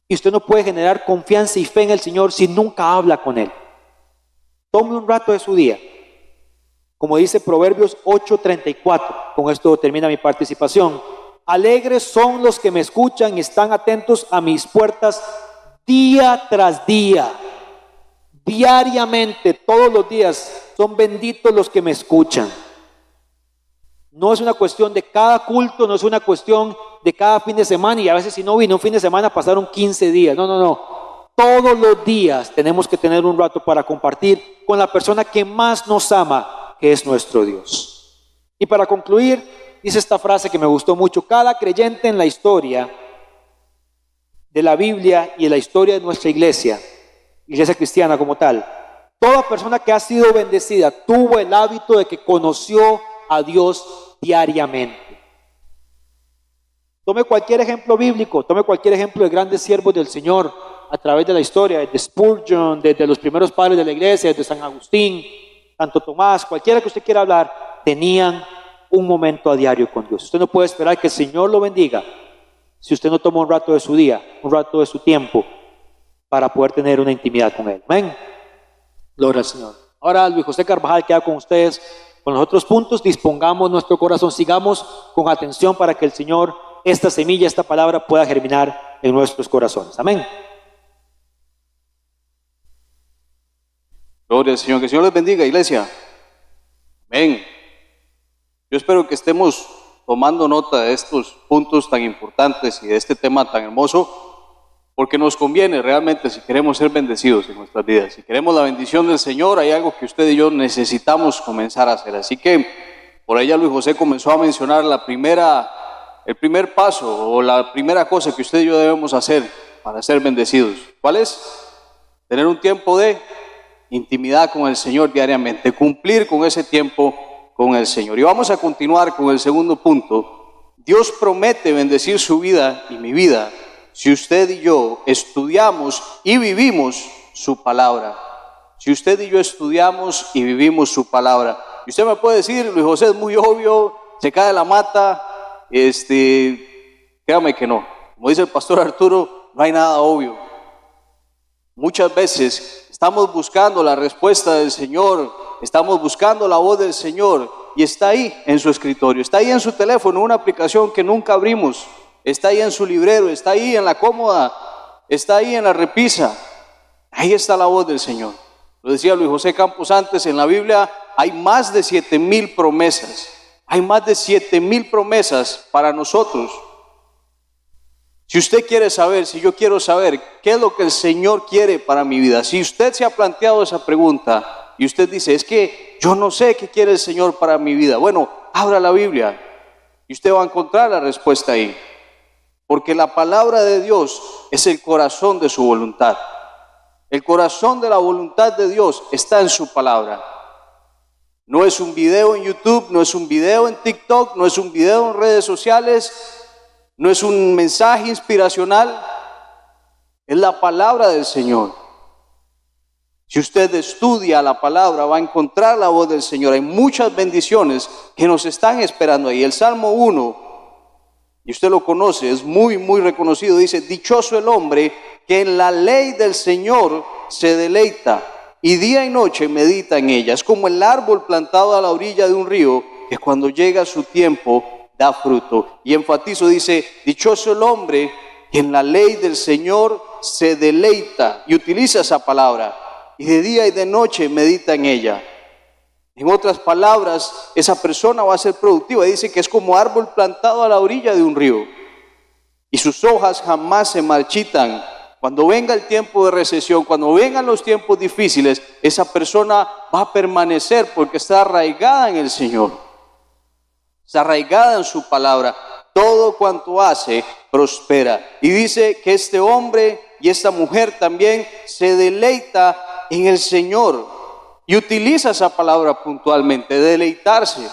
Y usted no puede generar confianza y fe en el Señor si nunca habla con Él. Tome un rato de su día. Como dice Proverbios 8:34. Con esto termina mi participación. Alegres son los que me escuchan y están atentos a mis puertas día tras día. Diariamente, todos los días, son benditos los que me escuchan. No es una cuestión de cada culto, no es una cuestión de cada fin de semana, y a veces si no vino un fin de semana pasaron 15 días. No. Todos los días tenemos que tener un rato para compartir con la persona que más nos ama, que es nuestro Dios. Y para concluir, dice esta frase que me gustó mucho: cada creyente en la historia de la Biblia y en la historia de nuestra iglesia cristiana como tal, toda persona que ha sido bendecida tuvo el hábito de que conoció a Dios diariamente. Tome cualquier ejemplo bíblico, tome cualquier ejemplo de grandes siervos del Señor a través de la historia, desde Spurgeon, desde los primeros padres de la iglesia, desde San Agustín, Santo Tomás, cualquiera que usted quiera hablar, tenían un momento a diario con Dios. Usted no puede esperar que el Señor lo bendiga si usted no toma un rato de su día, un rato de su tiempo, para poder tener una intimidad con Él. Amén. Gloria al Señor. Ahora Luis José Carvajal queda con ustedes con los otros puntos. Dispongamos nuestro corazón, sigamos con atención para que el Señor, esta semilla, esta palabra pueda germinar en nuestros corazones. Amén. Gloria al Señor. Que el Señor les bendiga, iglesia. Amén. Yo espero que estemos tomando nota de estos puntos tan importantes y de este tema tan hermoso, porque nos conviene realmente si queremos ser bendecidos en nuestras vidas. Si queremos la bendición del Señor, hay algo que usted y yo necesitamos comenzar a hacer. Así que por ella Luis José comenzó a mencionar el primer paso o la primera cosa que usted y yo debemos hacer para ser bendecidos. ¿Cuál es? Tener un tiempo de intimidad con el Señor diariamente, cumplir con ese tiempo con el Señor. Y vamos a continuar con el segundo punto. Dios promete bendecir su vida y mi vida si usted y yo estudiamos y vivimos su palabra. Si usted y yo estudiamos y vivimos su palabra. Y usted me puede decir: Luis José, es muy obvio, se cae la mata. Créame que no. Como dice el pastor Arturo, no hay nada obvio. Muchas veces estamos buscando la respuesta del Señor, estamos buscando la voz del Señor, y está ahí en su escritorio, está ahí en su teléfono, una aplicación que nunca abrimos. Está ahí en su librero, está ahí en la cómoda, está ahí en la repisa. Ahí está la voz del Señor. Lo decía Luis José Campos antes, en la Biblia hay más de 7,000 promesas. Hay más de 7,000 promesas para nosotros. Si usted quiere saber, si yo quiero saber qué es lo que el Señor quiere para mi vida, si usted se ha planteado esa pregunta y usted dice: es que yo no sé qué quiere el Señor para mi vida. Bueno, abra la Biblia y usted va a encontrar la respuesta ahí. Porque la palabra de Dios es el corazón de su voluntad. El corazón de la voluntad de Dios está en su palabra. No es un video en YouTube, no es un video en TikTok, no es un video en redes sociales, no es un mensaje inspiracional. Es la palabra del Señor. Si usted estudia la palabra, va a encontrar la voz del Señor. Hay muchas bendiciones que nos están esperando ahí. El Salmo 1, y usted lo conoce, es muy, muy reconocido. Dice: dichoso el hombre que en la ley del Señor se deleita y día y noche medita en ella. Es como el árbol plantado a la orilla de un río, que cuando llega su tiempo da fruto. Y enfatizo, dice: dichoso el hombre que en la ley del Señor se deleita, y utiliza esa palabra, y de día y de noche medita en ella. En otras palabras, esa persona va a ser productiva. Dice que es como árbol plantado a la orilla de un río, y sus hojas jamás se marchitan. Cuando venga el tiempo de recesión, cuando vengan los tiempos difíciles, esa persona va a permanecer porque está arraigada en el Señor, está arraigada en su palabra. Todo cuanto hace prospera. Y dice que este hombre y esta mujer también se deleita en el Señor. Y utiliza esa palabra puntualmente: deleitarse.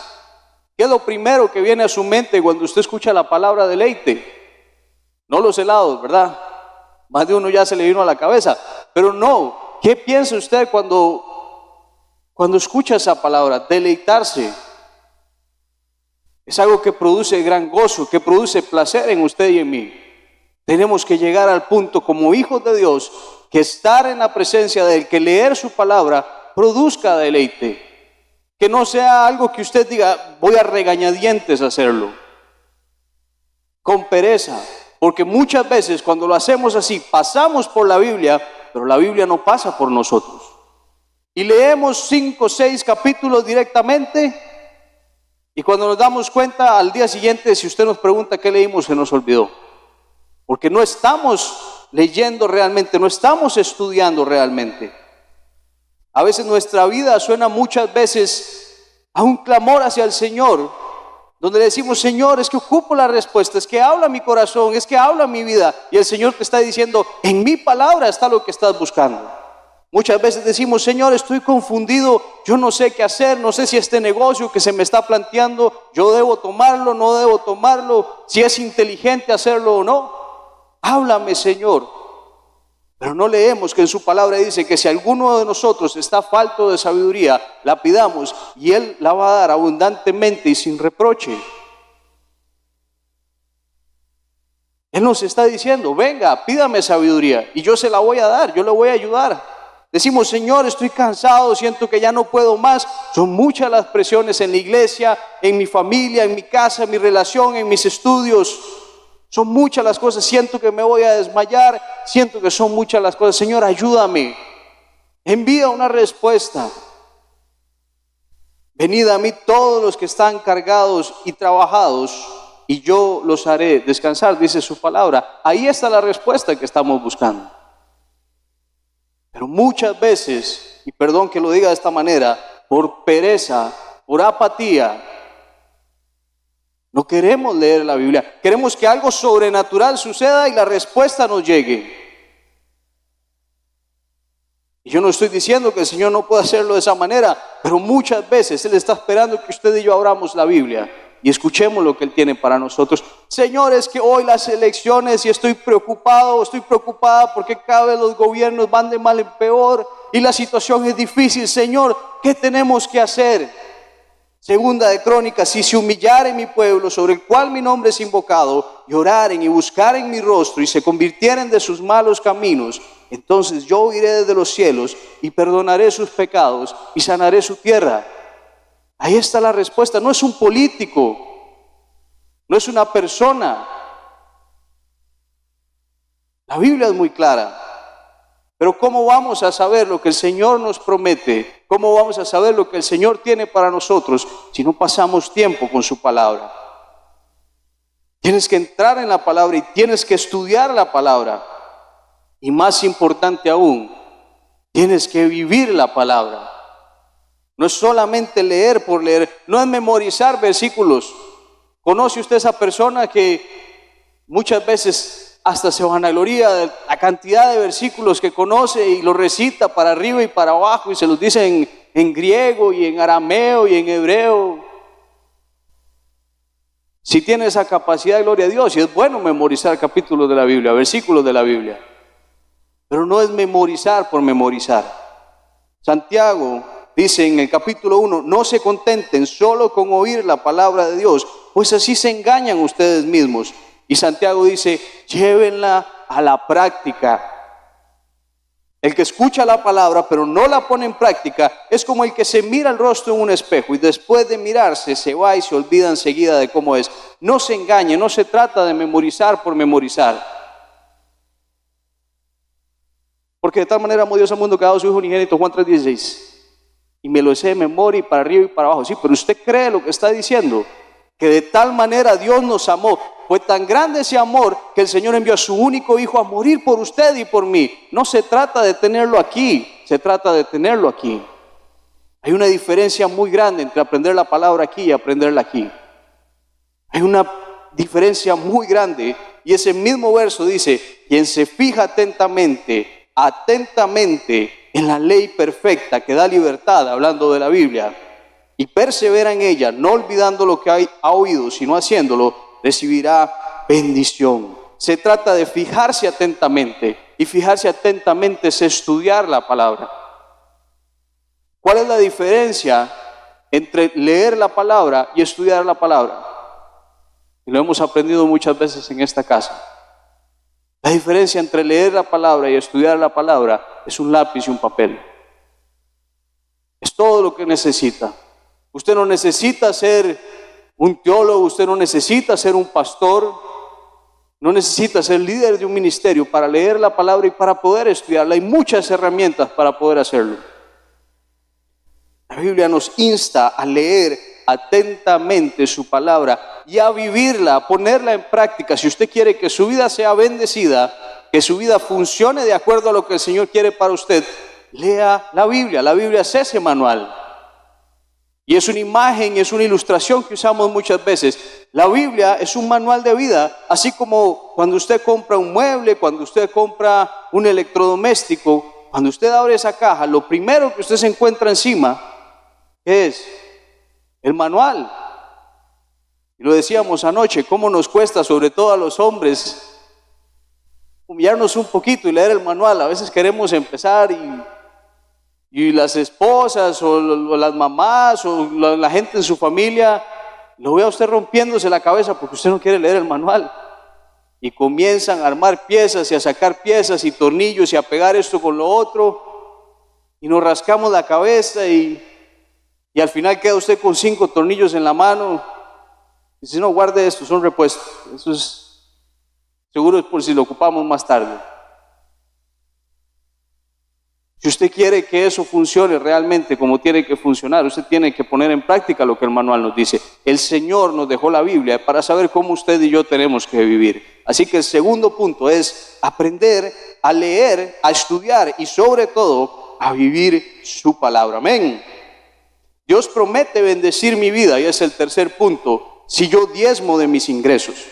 ¿Qué es lo primero que viene a su mente cuando usted escucha la palabra deleite? No los helados, ¿verdad? Más de uno ya se le vino a la cabeza. Pero no, ¿qué piensa usted cuando Cuando escucha esa palabra, deleitarse, es algo que produce gran gozo, que produce placer en usted y en mí. Tenemos que llegar al punto como hijos de Dios, que estar en la presencia de Él, que leer su palabra produzca deleite. Que no sea algo que usted diga, voy a regañadientes a hacerlo, con pereza. Porque muchas veces cuando lo hacemos así, pasamos por la Biblia, pero la Biblia no pasa por nosotros. Y leemos 5 o 6 capítulos directamente, y cuando nos damos cuenta al día siguiente, si usted nos pregunta qué leímos, se nos olvidó. Porque no estamos leyendo realmente, no estamos estudiando realmente. A veces nuestra vida suena muchas veces a un clamor hacia el Señor, donde le decimos, Señor, es que ocupo la respuesta, es que habla mi corazón, es que habla mi vida. Y el Señor te está diciendo, en mi palabra está lo que estás buscando. Muchas veces decimos, Señor, estoy confundido, yo no sé qué hacer, no sé si este negocio que se me está planteando, yo debo tomarlo, no debo tomarlo, si es inteligente hacerlo o no. Háblame, Señor. Pero no leemos que en su palabra dice que si alguno de nosotros está falto de sabiduría, la pidamos y Él la va a dar abundantemente y sin reproche. Él nos está diciendo, venga, pídame sabiduría y yo se la voy a dar, yo le voy a ayudar. Decimos, Señor, estoy cansado, siento que ya no puedo más. Son muchas las presiones en la iglesia, en mi familia, en mi casa, en mi relación, en mis estudios. Son muchas las cosas, siento que me voy a desmayar, siento que son muchas las cosas. Señor, ayúdame, envía una respuesta. Venid a mí todos los que están cargados y trabajados, y yo los haré descansar, dice su palabra. Ahí está la respuesta que estamos buscando. Pero muchas veces, y perdón que lo diga de esta manera, por pereza, por apatía, no queremos leer la Biblia. Queremos que algo sobrenatural suceda y la respuesta nos llegue. Y yo no estoy diciendo que el Señor no pueda hacerlo de esa manera, pero muchas veces Él está esperando que usted y yo abramos la Biblia y escuchemos lo que Él tiene para nosotros. Señor, es que hoy las elecciones y estoy preocupada porque cada vez los gobiernos van de mal en peor y la situación es difícil. Señor, ¿qué tenemos que hacer? Segunda de Crónicas, si se humillare mi pueblo sobre el cual mi nombre es invocado, y oraren y buscaren mi rostro y se convirtieren de sus malos caminos, entonces yo oiré desde los cielos y perdonaré sus pecados y sanaré su tierra. Ahí está la respuesta. No es un político, no es una persona. La Biblia es muy clara. Pero ¿cómo vamos a saber lo que el Señor nos promete? ¿Cómo vamos a saber lo que el Señor tiene para nosotros si no pasamos tiempo con su palabra? Tienes que entrar en la palabra y tienes que estudiar la palabra. Y más importante aún, tienes que vivir la palabra. No es solamente leer por leer, no es memorizar versículos. ¿Conoce usted esa persona que muchas veces hasta se vanagloria de la cantidad de versículos que conoce y los recita para arriba y para abajo y se los dice en griego y en arameo y en hebreo? Si tiene esa capacidad, gloria a Dios, y es bueno memorizar capítulos de la Biblia, versículos de la Biblia, pero no es memorizar por memorizar. Santiago dice en el capítulo 1, no se contenten solo con oír la palabra de Dios, pues así se engañan ustedes mismos. Y Santiago dice, llévenla a la práctica. El que escucha la palabra pero no la pone en práctica es como el que se mira el rostro en un espejo y después de mirarse se va y se olvida enseguida de cómo es. No se engañe, no se trata de memorizar por memorizar. Porque de tal manera amó Dios al mundo que ha dado su Hijo unigénito, Juan 3:16. Y me lo sé de memoria y para arriba y para abajo. Sí, pero usted cree lo que está diciendo, que de tal manera Dios nos amó. Fue tan grande ese amor que el Señor envió a su único Hijo a morir por usted y por mí. No se trata de tenerlo aquí, se trata de tenerlo aquí. Hay una diferencia muy grande entre aprender la palabra aquí y aprenderla aquí. Hay una diferencia muy grande y ese mismo verso dice, quien se fija atentamente en la ley perfecta que da libertad, hablando de la Biblia, y persevera en ella, no olvidando lo que ha oído, sino haciéndolo, recibirá bendición. Se trata de fijarse atentamente, y fijarse atentamente es estudiar la palabra. ¿Cuál es la diferencia entre leer la palabra y estudiar la palabra? Y lo hemos aprendido muchas veces en esta casa. La diferencia entre leer la palabra y estudiar la palabra es un lápiz y un papel. Es todo lo que necesita. Usted no necesita ser un teólogo, usted no necesita ser un pastor, no necesita ser líder de un ministerio para leer la palabra y para poder estudiarla. Hay muchas herramientas para poder hacerlo. La Biblia nos insta a leer atentamente su palabra y a vivirla, a ponerla en práctica. Si usted quiere que su vida sea bendecida, que su vida funcione de acuerdo a lo que el Señor quiere para usted, lea la Biblia. La Biblia es ese manual. Y es una imagen, es una ilustración que usamos muchas veces. La Biblia es un manual de vida, así como cuando usted compra un mueble, cuando usted compra un electrodoméstico, cuando usted abre esa caja, lo primero que usted se encuentra encima es el manual. Y lo decíamos anoche, cómo nos cuesta, sobre todo a los hombres, humillarnos un poquito y leer el manual. A veces queremos empezar y las esposas o las mamás o la gente en su familia, lo ve a usted rompiéndose la cabeza porque usted no quiere leer el manual. Y comienzan a armar piezas y a sacar piezas y tornillos y a pegar esto con lo otro. Y nos rascamos la cabeza y al final queda usted con 5 tornillos en la mano. Y si no, guarde esto, son repuestos. Eso es seguro, es por si lo ocupamos más tarde. Si usted quiere que eso funcione realmente como tiene que funcionar, usted tiene que poner en práctica lo que el manual nos dice. El Señor nos dejó la Biblia para saber cómo usted y yo tenemos que vivir. Así que el segundo punto es aprender a leer, a estudiar y sobre todo a vivir su palabra. Amén. Dios promete bendecir mi vida y es el tercer punto, si yo diezmo de mis ingresos.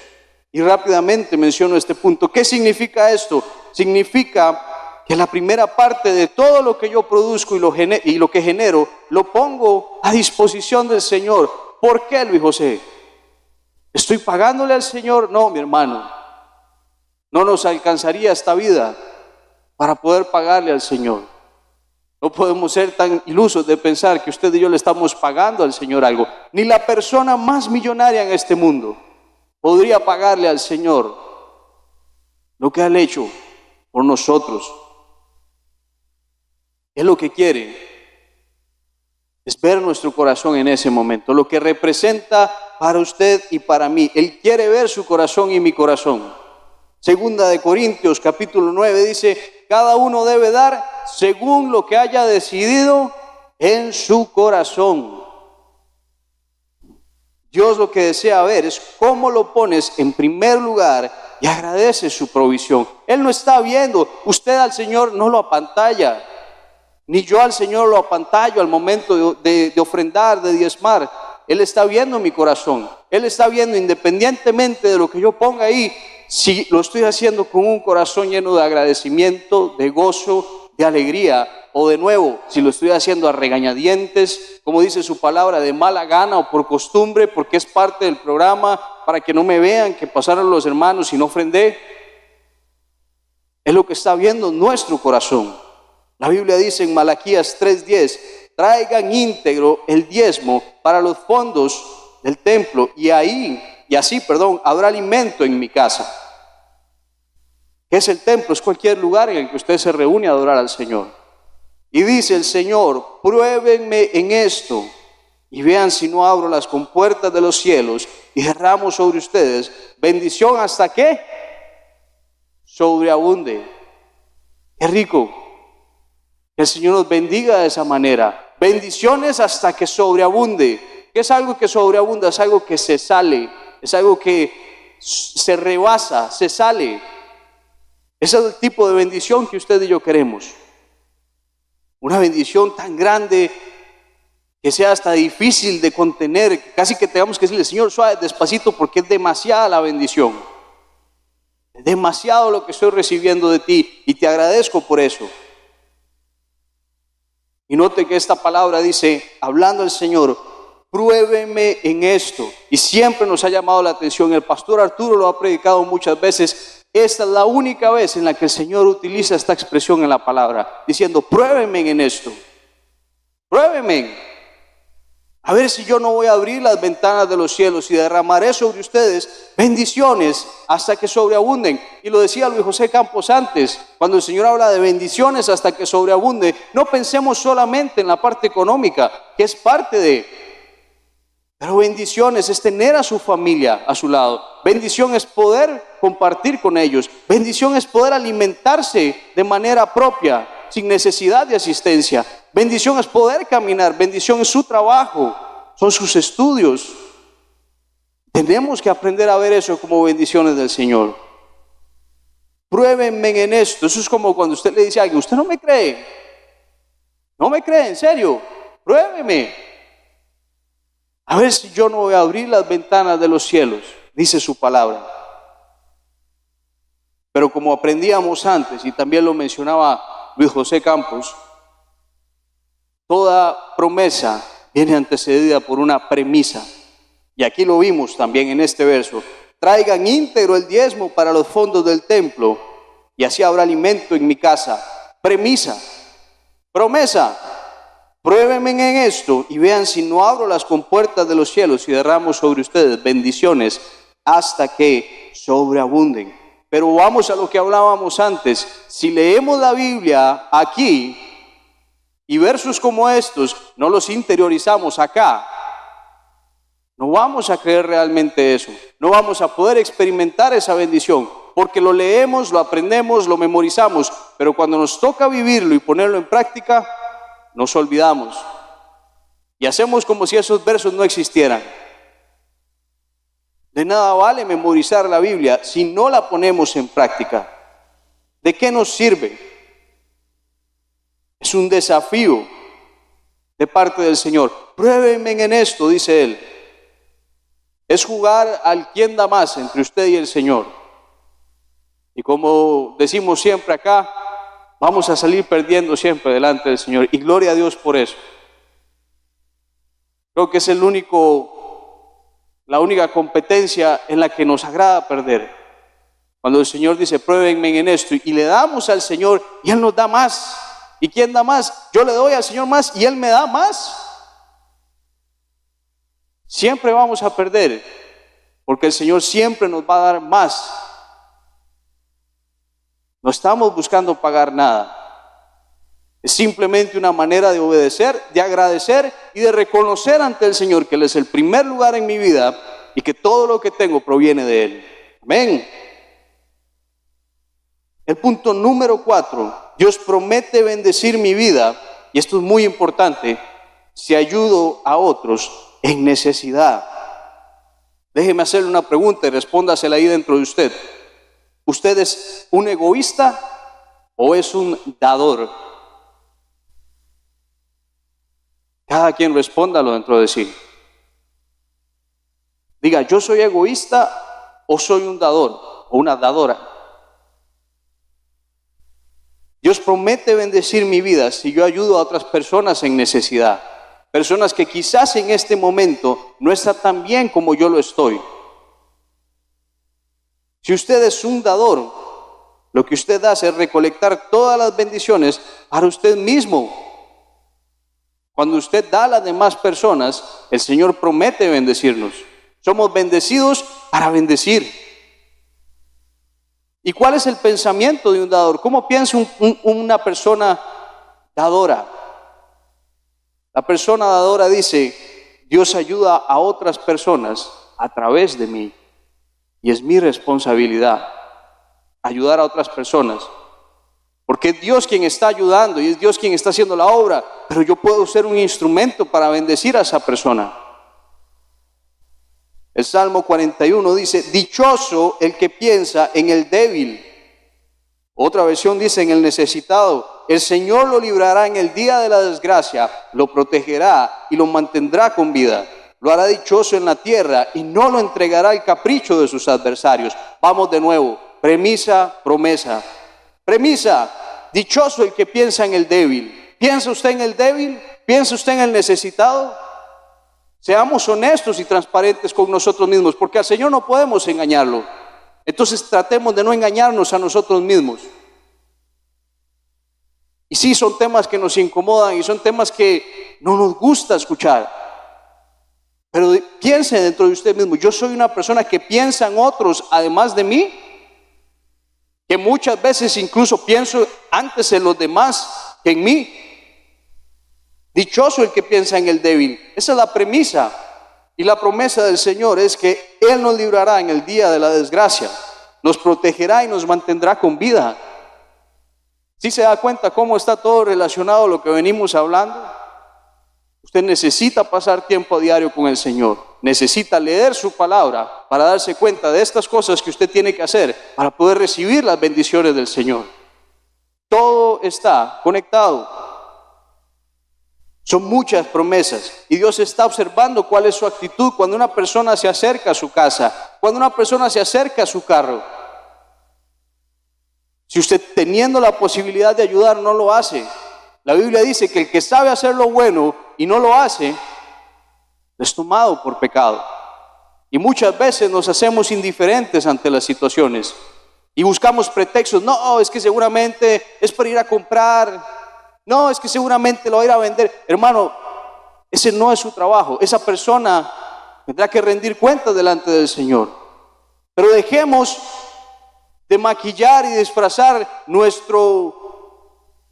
Y rápidamente menciono este punto. ¿Qué significa esto? Significa que la primera parte de todo lo que yo produzco y lo que genero, lo pongo a disposición del Señor. ¿Por qué, Luis José? ¿Estoy pagándole al Señor? No, mi hermano. No nos alcanzaría esta vida para poder pagarle al Señor. No podemos ser tan ilusos de pensar que usted y yo le estamos pagando al Señor algo. Ni la persona más millonaria en este mundo podría pagarle al Señor lo que Él ha hecho por nosotros. Él lo que quiere es ver nuestro corazón en ese momento, lo que representa para usted y para mí. Él quiere ver su corazón y mi corazón. Segunda de Corintios capítulo 9 dice, cada uno debe dar según lo que haya decidido en su corazón. Dios lo que desea ver es cómo lo pones en primer lugar y agradeces su provisión. Él no está viendo, usted al Señor no lo apantalla. Ni yo al Señor lo apantallo al momento de ofrendar, de diezmar. Él está viendo mi corazón. Él está viendo independientemente de lo que yo ponga ahí, si lo estoy haciendo con un corazón lleno de agradecimiento, de gozo, de alegría. O de nuevo, si lo estoy haciendo a regañadientes, como dice su palabra, de mala gana o por costumbre, porque es parte del programa, para que no me vean que pasaron los hermanos y no ofrendé. Es lo que está viendo nuestro corazón. La Biblia dice en Malaquías 3:10, traigan íntegro el diezmo para los fondos del templo y así habrá alimento en mi casa. ¿Qué es el templo? Es cualquier lugar en el que usted se reúne a adorar al Señor. Y dice el Señor, pruébenme en esto y vean si no abro las compuertas de los cielos y derramo sobre ustedes bendición hasta que sobreabunde. Qué rico. Que el Señor nos bendiga de esa manera. Bendiciones hasta que sobreabunde. ¿Qué es algo que sobreabunda? Es algo que se sale. Es algo que se rebasa, se sale. Ese es el tipo de bendición que usted y yo queremos. Una bendición tan grande que sea hasta difícil de contener. Casi que tengamos que decirle, Señor, suave, despacito, porque es demasiada la bendición. Es demasiado lo que estoy recibiendo de ti y te agradezco por eso. Y note que esta palabra dice, hablando el Señor, pruébeme en esto. Y siempre nos ha llamado la atención, el pastor Arturo lo ha predicado muchas veces. Esta es la única vez en la que el Señor utiliza esta expresión en la palabra, diciendo, pruébeme en esto. Pruébeme. A ver si yo no voy a abrir las ventanas de los cielos y derramaré sobre ustedes bendiciones hasta que sobreabunden. Y lo decía Luis José Campos antes, cuando el Señor habla de bendiciones hasta que sobreabunde, no pensemos solamente en la parte económica, que es parte de, pero bendiciones es tener a su familia a su lado. Bendición es poder compartir con ellos. Bendición es poder alimentarse de manera propia, sin necesidad de asistencia. Bendición es poder caminar. Bendición es su trabajo, son sus estudios. Tenemos que aprender a ver eso como bendiciones del Señor. Pruébenme en esto. Eso es como cuando usted le dice a alguien: usted no me cree. No me cree, en serio. Pruébeme. A ver si yo no voy a abrir las ventanas de los cielos, dice su palabra. Pero como aprendíamos antes, y también lo mencionaba Luis José Campos, toda promesa viene antecedida por una premisa. Y aquí lo vimos también en este verso: traigan íntegro el diezmo para los fondos del templo, y así habrá alimento en mi casa. Premisa, promesa. Pruébenme en esto y vean si no abro las compuertas de los cielos y derramo sobre ustedes bendiciones hasta que sobreabunden. Pero vamos a lo que hablábamos antes. Si leemos la Biblia aquí y versos como estos no los interiorizamos acá, no vamos a creer realmente eso. No vamos a poder experimentar esa bendición, porque lo leemos, lo aprendemos, lo memorizamos, pero cuando nos toca vivirlo y ponerlo en práctica, nos olvidamos y hacemos como si esos versos no existieran. De nada vale memorizar la Biblia si no la ponemos en práctica. ¿De qué nos sirve? Es un desafío de parte del Señor. Pruébenme en esto, dice Él. Es jugar al quién da más entre usted y el Señor. Y como decimos siempre acá, vamos a salir perdiendo siempre delante del Señor. Y gloria a Dios por eso. Creo que es la única competencia en la que nos agrada perder. Cuando el Señor dice: pruébenme en esto, y le damos al Señor y Él nos da más. ¿Y quién da más? Yo le doy al Señor más y Él me da más. Siempre vamos a perder, porque el Señor siempre nos va a dar más. No estamos buscando pagar nada. Es simplemente una manera de obedecer, de agradecer y de reconocer ante el Señor que Él es el primer lugar en mi vida y que todo lo que tengo proviene de Él. Amén. El punto número 4. Dios promete bendecir mi vida, y esto es muy importante, si ayudo a otros en necesidad. Déjeme hacerle una pregunta y respóndasela ahí dentro de usted. ¿Usted es un egoísta o es un dador? Cada quien respóndalo dentro de sí. Diga: ¿yo soy egoísta o soy un dador o una dadora? Dios promete bendecir mi vida si yo ayudo a otras personas en necesidad. Personas que quizás en este momento no están tan bien como yo lo estoy. Si usted es un dador, lo que usted hace es recolectar todas las bendiciones para usted mismo. Cuando usted da a las demás personas, el Señor promete bendecirnos. Somos bendecidos para bendecir. ¿Y cuál es el pensamiento de un dador? ¿Cómo piensa una persona dadora? La persona dadora dice: Dios ayuda a otras personas a través de mí. Y es mi responsabilidad ayudar a otras personas. Porque es Dios quien está ayudando y es Dios quien está haciendo la obra. Pero yo puedo ser un instrumento para bendecir a esa persona. El Salmo 41 dice: dichoso el que piensa en el débil. Otra versión dice: en el necesitado. El Señor lo librará en el día de la desgracia, lo protegerá y lo mantendrá con vida. Lo hará dichoso en la tierra y no lo entregará al capricho de sus adversarios. Vamos de nuevo. Premisa, promesa. Premisa: dichoso el que piensa en el débil. ¿Piensa usted en el débil? ¿Piensa usted en el necesitado? Seamos honestos y transparentes con nosotros mismos, porque al Señor no podemos engañarlo. Entonces tratemos de no engañarnos a nosotros mismos. Y sí, son temas que nos incomodan y son temas que no nos gusta escuchar. Pero piense dentro de usted mismo, yo soy una persona que piensa en otros además de mí, que muchas veces incluso pienso antes en los demás que en mí. Dichoso el que piensa en el débil. Esa es la premisa y la promesa del Señor es que Él nos librará en el día de la desgracia, nos protegerá y nos mantendrá con vida. ¿Sí se da cuenta cómo está todo relacionado a lo que venimos hablando? Usted necesita pasar tiempo a diario con el Señor, necesita leer su palabra para darse cuenta de estas cosas que usted tiene que hacer para poder recibir las bendiciones del Señor. Todo está conectado. Son muchas promesas y Dios está observando cuál es su actitud cuando una persona se acerca a su casa, cuando una persona se acerca a su carro. Si usted teniendo la posibilidad de ayudar no lo hace, la Biblia dice que el que sabe hacer lo bueno y no lo hace, es tomado por pecado. Y muchas veces nos hacemos indiferentes ante las situaciones y buscamos pretextos. No, es que seguramente es para ir a comprar. No, es que seguramente lo va a ir a vender. Hermano, ese no es su trabajo. Esa persona tendrá que rendir cuentas delante del Señor. Pero dejemos de maquillar y disfrazar nuestro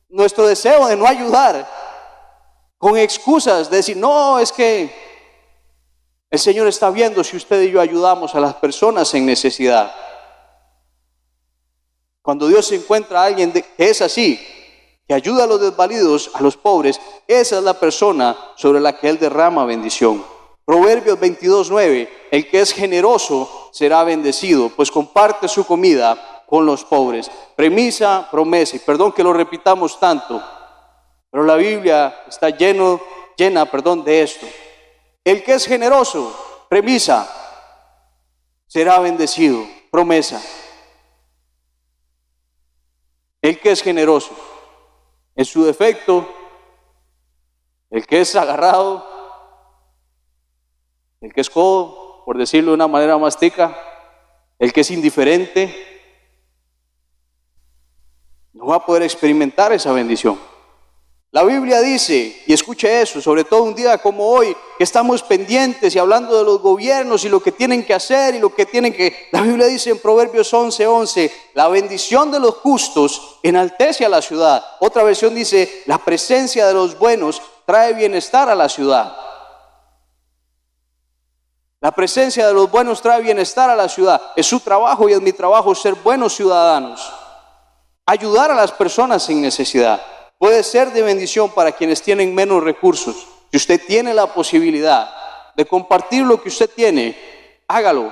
deseo de no ayudar con excusas de decir, no, es que el Señor está viendo si usted y yo ayudamos a las personas en necesidad. Cuando Dios encuentra a alguien que es así, que ayuda a los desvalidos, a los pobres, esa es la persona sobre la que Él derrama bendición. Proverbios 22:9, el que es generoso será bendecido, pues comparte su comida con los pobres. Premisa, promesa, y perdón que lo repitamos tanto, pero la Biblia está llena de esto. El que es generoso, premisa, será bendecido, promesa. El que es generoso, en su defecto, el que es agarrado, el que es codo, por decirlo de una manera más tica, el que es indiferente, no va a poder experimentar esa bendición. La Biblia dice, y escuche eso, sobre todo un día como hoy, que estamos pendientes y hablando de los gobiernos y lo que tienen que hacer y lo que tienen que... La Biblia dice en Proverbios 11:11, la bendición de los justos enaltece a la ciudad. Otra versión dice, la presencia de los buenos trae bienestar a la ciudad. La presencia de los buenos trae bienestar a la ciudad. Es su trabajo y es mi trabajo ser buenos ciudadanos. Ayudar a las personas en necesidad. Puede ser de bendición para quienes tienen menos recursos. Si usted tiene la posibilidad de compartir lo que usted tiene, hágalo.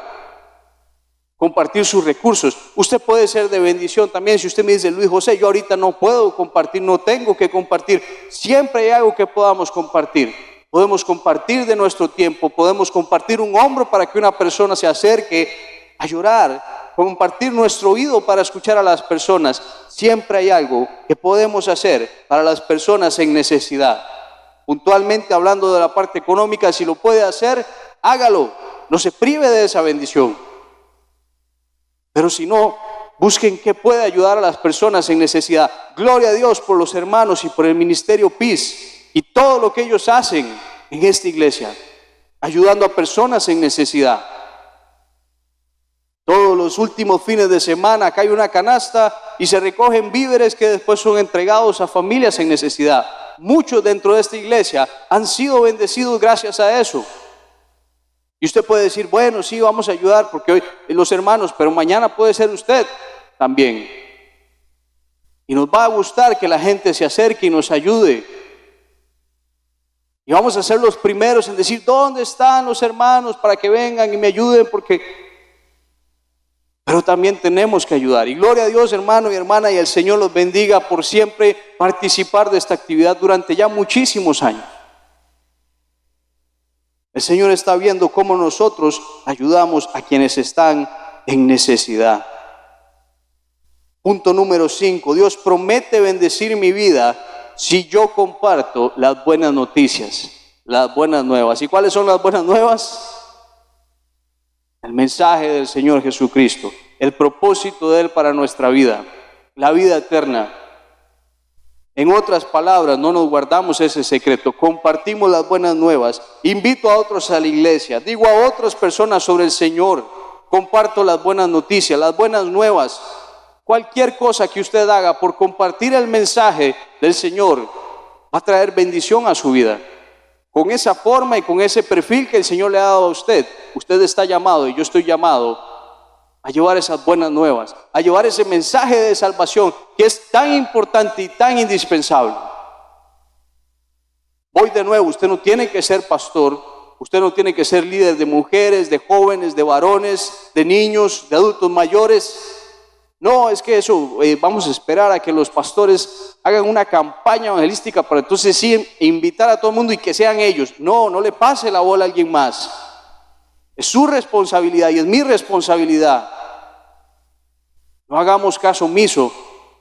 Compartir sus recursos. Usted puede ser de bendición también. Si usted me dice, Luis José, yo ahorita no puedo compartir, no tengo que compartir. Siempre hay algo que podamos compartir. Podemos compartir de nuestro tiempo, podemos compartir un hombro para que una persona se acerque a llorar, compartir nuestro oído para escuchar a las personas. Siempre hay algo que podemos hacer para las personas en necesidad. Puntualmente hablando de la parte económica, si lo puede hacer, hágalo. No se prive de esa bendición. Pero si no, busquen qué puede ayudar a las personas en necesidad. Gloria a Dios por los hermanos y por el ministerio Peace y todo lo que ellos hacen en esta iglesia, ayudando a personas en necesidad. Todos los últimos fines de semana acá hay una canasta y se recogen víveres que después son entregados a familias en necesidad. Muchos dentro de esta iglesia han sido bendecidos gracias a eso. Y usted puede decir, bueno, sí, vamos a ayudar porque hoy los hermanos, pero mañana puede ser usted también. Y nos va a gustar que la gente se acerque y nos ayude. Y vamos a ser los primeros en decir, ¿dónde están los hermanos para que vengan y me ayuden? Pero también tenemos que ayudar. Y gloria a Dios, hermano y hermana, y el Señor los bendiga por siempre participar de esta actividad durante ya muchísimos años. El Señor está viendo cómo nosotros ayudamos a quienes están en necesidad. Punto número 5. Dios promete bendecir mi vida si yo comparto las buenas noticias, las buenas nuevas. ¿Y cuáles son las buenas nuevas? El mensaje del Señor Jesucristo, el propósito de Él para nuestra vida, la vida eterna. En otras palabras, no nos guardamos ese secreto, compartimos las buenas nuevas, invito a otros a la iglesia, digo a otras personas sobre el Señor, comparto las buenas noticias, las buenas nuevas. Cualquier cosa que usted haga por compartir el mensaje del Señor va a traer bendición a su vida. Con esa forma y con ese perfil que el Señor le ha dado a usted, usted está llamado y yo estoy llamado a llevar esas buenas nuevas, a llevar ese mensaje de salvación que es tan importante y tan indispensable. Voy de nuevo, usted no tiene que ser pastor, usted no tiene que ser líder de mujeres, de jóvenes, de varones, de niños, de adultos mayores. No, es que eso, vamos a esperar a que los pastores hagan una campaña evangelística para entonces sí invitar a todo el mundo y que sean ellos. No, no le pase la bola a alguien más. Es su responsabilidad y es mi responsabilidad. No hagamos caso omiso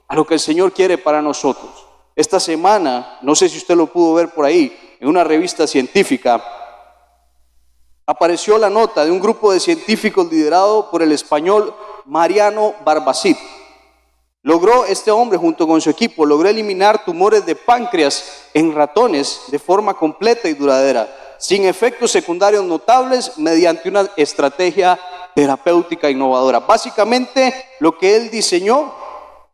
a lo que el Señor quiere para nosotros. Esta semana, no sé si usted lo pudo ver por ahí, en una revista científica, apareció la nota de un grupo de científicos liderado por el español Mariano Barbacid. Este hombre junto con su equipo logró eliminar tumores de páncreas en ratones de forma completa y duradera, sin efectos secundarios notables, mediante una estrategia terapéutica innovadora. Básicamente, lo que él diseñó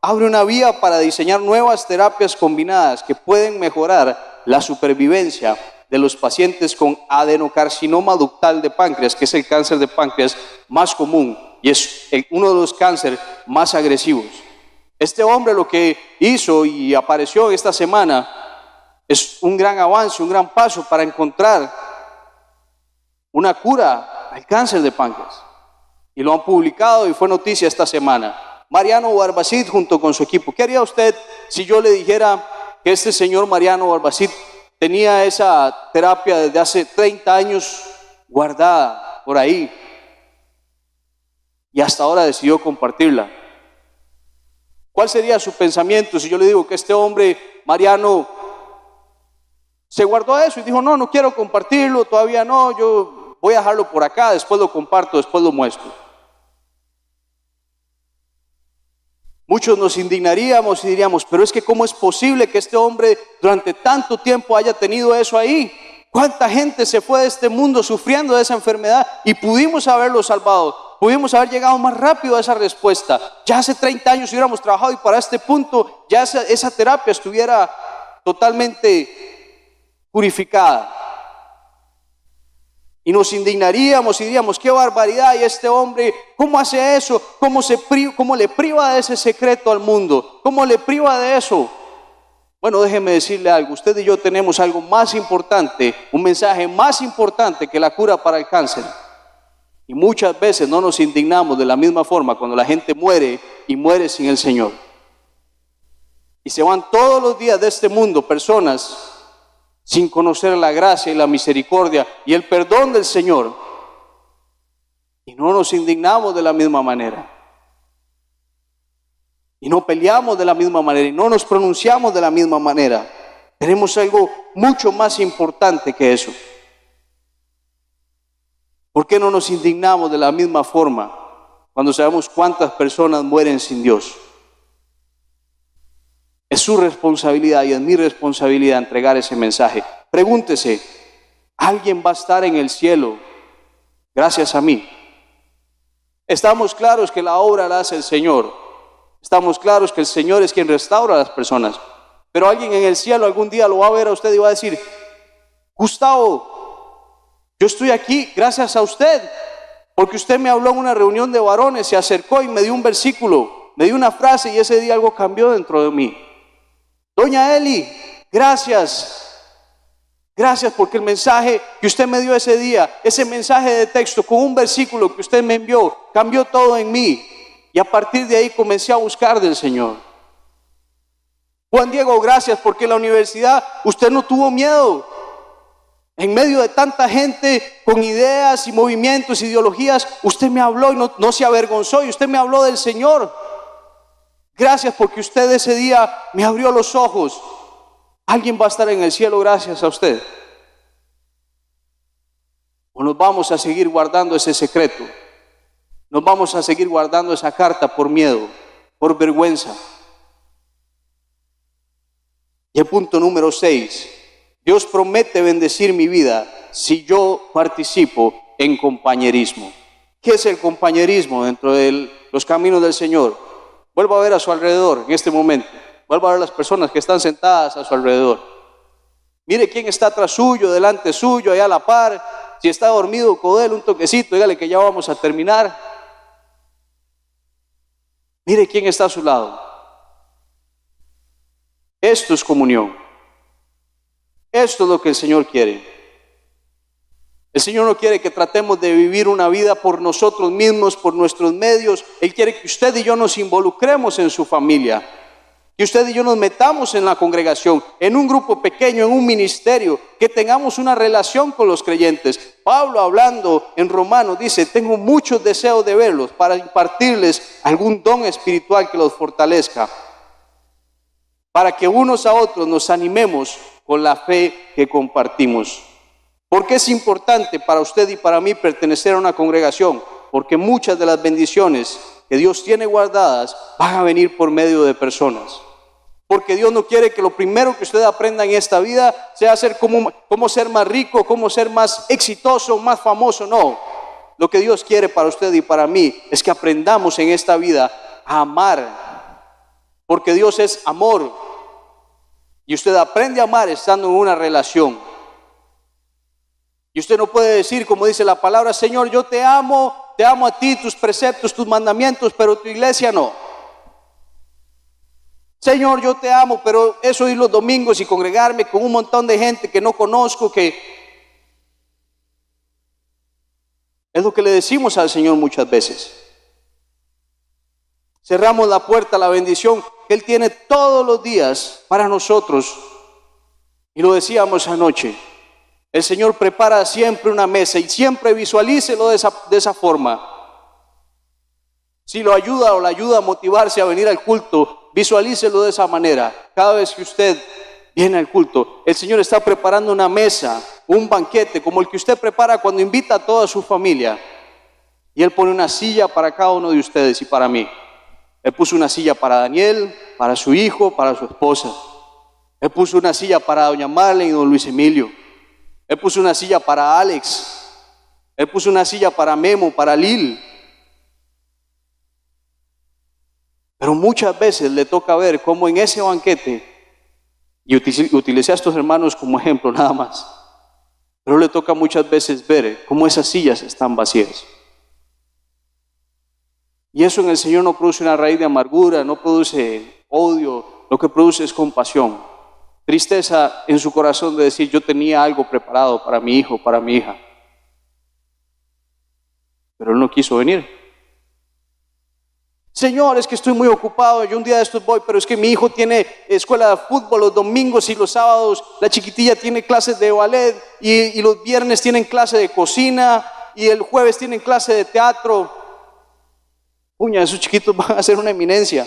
abre una vía para diseñar nuevas terapias combinadas que pueden mejorar la supervivencia de los pacientes con adenocarcinoma ductal de páncreas, que es el cáncer de páncreas más común y es uno de los cánceres más agresivos. Este hombre lo que hizo y apareció esta semana es un gran avance, un gran paso para encontrar una cura al cáncer de páncreas. Y lo han publicado y fue noticia esta semana. Mariano Barbacid junto con su equipo. ¿Qué haría usted si yo le dijera que este señor Mariano Barbacid tenía esa terapia desde hace 30 años guardada por ahí y hasta ahora decidió compartirla? ¿Cuál sería su pensamiento si yo le digo que este hombre, Mariano, se guardó eso y dijo, no quiero compartirlo, todavía no, yo voy a dejarlo por acá, después lo comparto, después lo muestro? Muchos nos indignaríamos y diríamos, pero es que ¿cómo es posible que este hombre durante tanto tiempo haya tenido eso ahí? ¿Cuánta gente se fue de este mundo sufriendo de esa enfermedad y pudimos haberlo salvado? Pudimos haber llegado más rápido a esa respuesta. Ya hace 30 años hubiéramos trabajado y para este punto ya esa terapia estuviera totalmente purificada. Y nos indignaríamos y diríamos, qué barbaridad, y este hombre, ¿cómo hace eso? ¿Cómo le priva de ese secreto al mundo? ¿Cómo le priva de eso? Bueno, déjeme decirle algo, usted y yo tenemos algo más importante, un mensaje más importante que la cura para el cáncer. Y muchas veces no nos indignamos de la misma forma cuando la gente muere y muere sin el Señor. Y se van todos los días de este mundo personas sin conocer la gracia y la misericordia y el perdón del Señor. Y no nos indignamos de la misma manera. Y no peleamos de la misma manera y no nos pronunciamos de la misma manera. Tenemos algo mucho más importante que eso. ¿Por qué no nos indignamos de la misma forma cuando sabemos cuántas personas mueren sin Dios? Es su responsabilidad y es mi responsabilidad entregar ese mensaje. Pregúntese, ¿alguien va a estar en el cielo gracias a mí? Estamos claros que la obra la hace el Señor. Estamos claros que el Señor es quien restaura a las personas. Pero alguien en el cielo algún día lo va a ver a usted y va a decir, Gustavo, yo estoy aquí gracias a usted, porque usted me habló en una reunión de varones, se acercó y me dio un versículo, me dio una frase y ese día algo cambió dentro de mí. Doña Eli, gracias porque el mensaje que usted me dio ese día, ese mensaje de texto con un versículo que usted me envió, cambió todo en mí. Y a partir de ahí comencé a buscar del Señor. Juan Diego, gracias porque en la universidad usted no tuvo miedo. En medio de tanta gente con ideas y movimientos, ideologías, usted me habló y no se avergonzó y usted me habló del Señor. Gracias porque usted ese día me abrió los ojos. Alguien va a estar en el cielo gracias a usted. ¿O nos vamos a seguir guardando ese secreto? ¿Nos vamos a seguir guardando esa carta por miedo, por vergüenza? Y el punto número 6, Dios promete bendecir mi vida si yo participo en compañerismo. ¿Qué es el compañerismo dentro de los caminos del Señor? Vuelva a ver a su alrededor en este momento. Vuelva a ver las personas que están sentadas a su alrededor. Mire quién está atrás suyo, delante suyo, allá a la par. Si está dormido, codele un toquecito, dígale que ya vamos a terminar. Mire quién está a su lado. Esto es comunión. Esto es lo que el Señor quiere. El Señor no quiere que tratemos de vivir una vida por nosotros mismos, por nuestros medios. Él quiere que usted y yo nos involucremos en su familia. Que usted y yo nos metamos en la congregación, en un grupo pequeño, en un ministerio, que tengamos una relación con los creyentes. Pablo, hablando en Romanos, dice: tengo muchos deseos de verlos para impartirles algún don espiritual que los fortalezca, para que unos a otros nos animemos con la fe que compartimos. ¿Por qué es importante para usted y para mí pertenecer a una congregación? Porque muchas de las bendiciones que Dios tiene guardadas van a venir por medio de personas. Porque Dios no quiere que lo primero que usted aprenda en esta vida sea ser cómo ser más rico, cómo ser más exitoso, más famoso. No, lo que Dios quiere para usted y para mí es que aprendamos en esta vida a amar. Porque Dios es amor. Y usted aprende a amar estando en una relación. Y usted no puede decir, como dice la palabra: Señor, yo te amo a ti, tus preceptos, tus mandamientos, pero tu iglesia no. Señor, yo te amo, pero eso ir los domingos y congregarme con un montón de gente que no conozco, que es lo que le decimos al Señor muchas veces. Cerramos la puerta a la bendición que Él tiene todos los días para nosotros. Y lo decíamos anoche, el Señor prepara siempre una mesa, y siempre visualícelo de esa forma. Si lo ayuda o la ayuda a motivarse a venir al culto, visualícelo de esa manera. Cada vez que usted viene al culto, el Señor está preparando una mesa, un banquete, como el que usted prepara cuando invita a toda su familia. Y Él pone una silla para cada uno de ustedes y para mí. Él puso una silla para Daniel, para su hijo, para su esposa. Él puso una silla para doña Marlene y don Luis Emilio. Él puso una silla para Alex. Él puso una silla para Memo, para Lil. Pero muchas veces le toca ver cómo en ese banquete, y utilicé a estos hermanos como ejemplo nada más, pero le toca muchas veces ver cómo esas sillas están vacías. Y eso en el Señor no produce una raíz de amargura, no produce odio, lo que produce es compasión, tristeza en su corazón de decir: yo tenía algo preparado para mi hijo, para mi hija, pero él no quiso venir. Señor, es que estoy muy ocupado, yo un día de estos voy, pero es que mi hijo tiene escuela de fútbol los domingos y los sábados, la chiquitilla tiene clases de ballet y los viernes tienen clase de cocina y el jueves tienen clase de teatro. Puña, esos chiquitos van a ser una eminencia.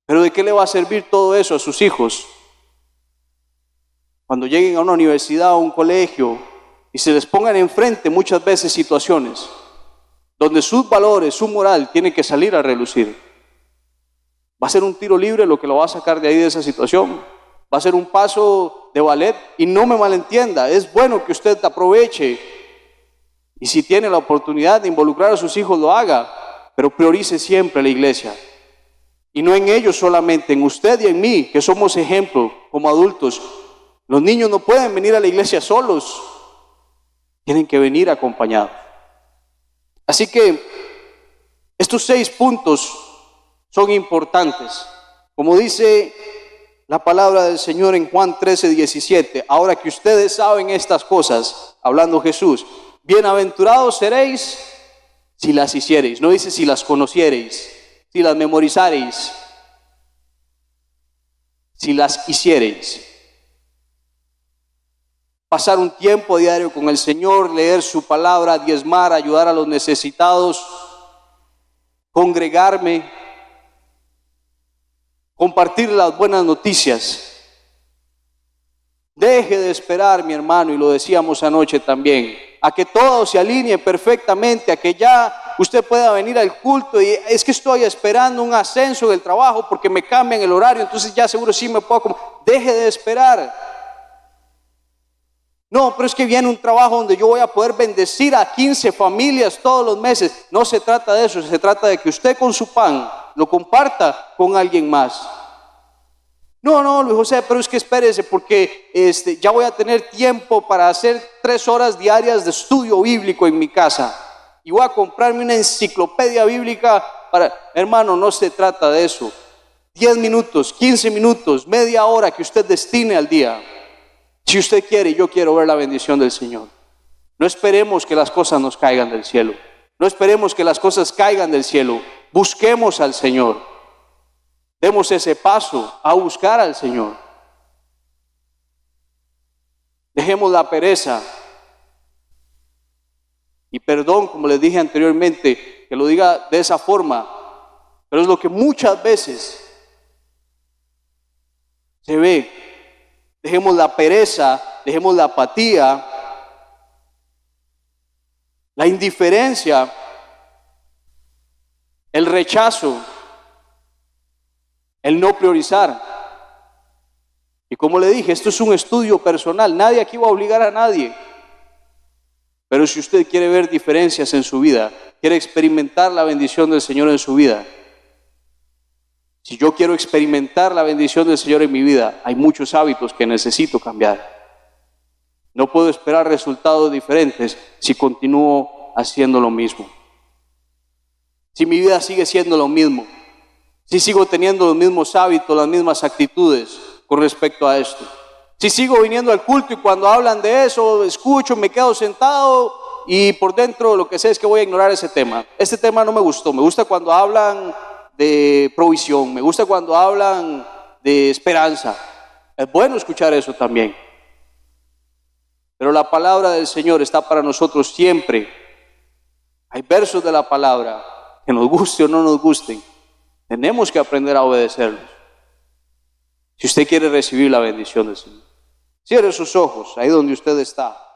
Pero ¿de qué le va a servir todo eso a sus hijos cuando lleguen a una universidad o un colegio y se les pongan enfrente muchas veces situaciones donde sus valores, su moral tiene que salir a relucir? Va a ser un tiro libre lo que lo va a sacar de ahí, de esa situación. Va a ser un paso de ballet. Y no me malentienda, es bueno que usted aproveche y si tiene la oportunidad de involucrar a sus hijos, lo haga, pero priorice siempre la iglesia. Y no en ellos solamente, en usted y en mí, que somos ejemplo como adultos. Los niños no pueden venir a la iglesia solos, tienen que venir acompañados. Así que estos 6 puntos son importantes. Como dice la palabra del Señor en Juan 13:17, ahora que ustedes saben estas cosas, hablando Jesús, bienaventurados seréis si las hiciereis. No dice si las conociereis, si las memorizareis, si las hiciereis. Pasar un tiempo diario con el Señor, leer su palabra, diezmar, ayudar a los necesitados, congregarme, compartir las buenas noticias. Deje de esperar, mi hermano, y lo decíamos anoche también, a que todo se alinee perfectamente, a que ya usted pueda venir al culto y es que estoy esperando un ascenso del trabajo porque me cambian el horario, entonces ya seguro sí me puedo. Deje de esperar. No, pero es que viene un trabajo donde yo voy a poder bendecir a 15 familias todos los meses. No se trata de eso, se trata de que usted con su pan lo comparta con alguien más. No, Luis José, pero es que espérese porque ya voy a tener tiempo para hacer 3 horas diarias de estudio bíblico en mi casa y voy a comprarme una enciclopedia bíblica para... Hermano, no se trata de eso. 10 minutos, 15 minutos, media hora que usted destine al día. Si usted quiere, yo quiero ver la bendición del Señor. No esperemos que las cosas nos caigan del cielo. No esperemos que las cosas caigan del cielo. Busquemos al Señor. Demos ese paso a buscar al Señor. Dejemos la pereza. Y perdón, como les dije anteriormente, que lo diga de esa forma, pero es lo que muchas veces se ve. Dejemos la pereza, dejemos la apatía, la indiferencia, el rechazo, el no priorizar. Y como le dije, esto es un estudio personal, nadie aquí va a obligar a nadie. Pero si usted quiere ver diferencias en su vida, quiere experimentar la bendición del Señor en su vida, si yo quiero experimentar la bendición del Señor en mi vida, hay muchos hábitos que necesito cambiar. No puedo esperar resultados diferentes si continúo haciendo lo mismo. Si mi vida sigue siendo lo mismo, si sigo teniendo los mismos hábitos, las mismas actitudes con respecto a esto. Si sigo viniendo al culto y cuando hablan de eso, escucho, me quedo sentado y por dentro lo que sé es que voy a ignorar ese tema. Este tema no me gustó, me gusta cuando hablan de provisión, me gusta cuando hablan de esperanza. Es bueno escuchar eso también. Pero la palabra del Señor está para nosotros siempre. Hay versos de la palabra que nos guste o no nos gusten. Tenemos que aprender a obedecerlos. Si usted quiere recibir la bendición del Señor, cierre sus ojos ahí donde usted está.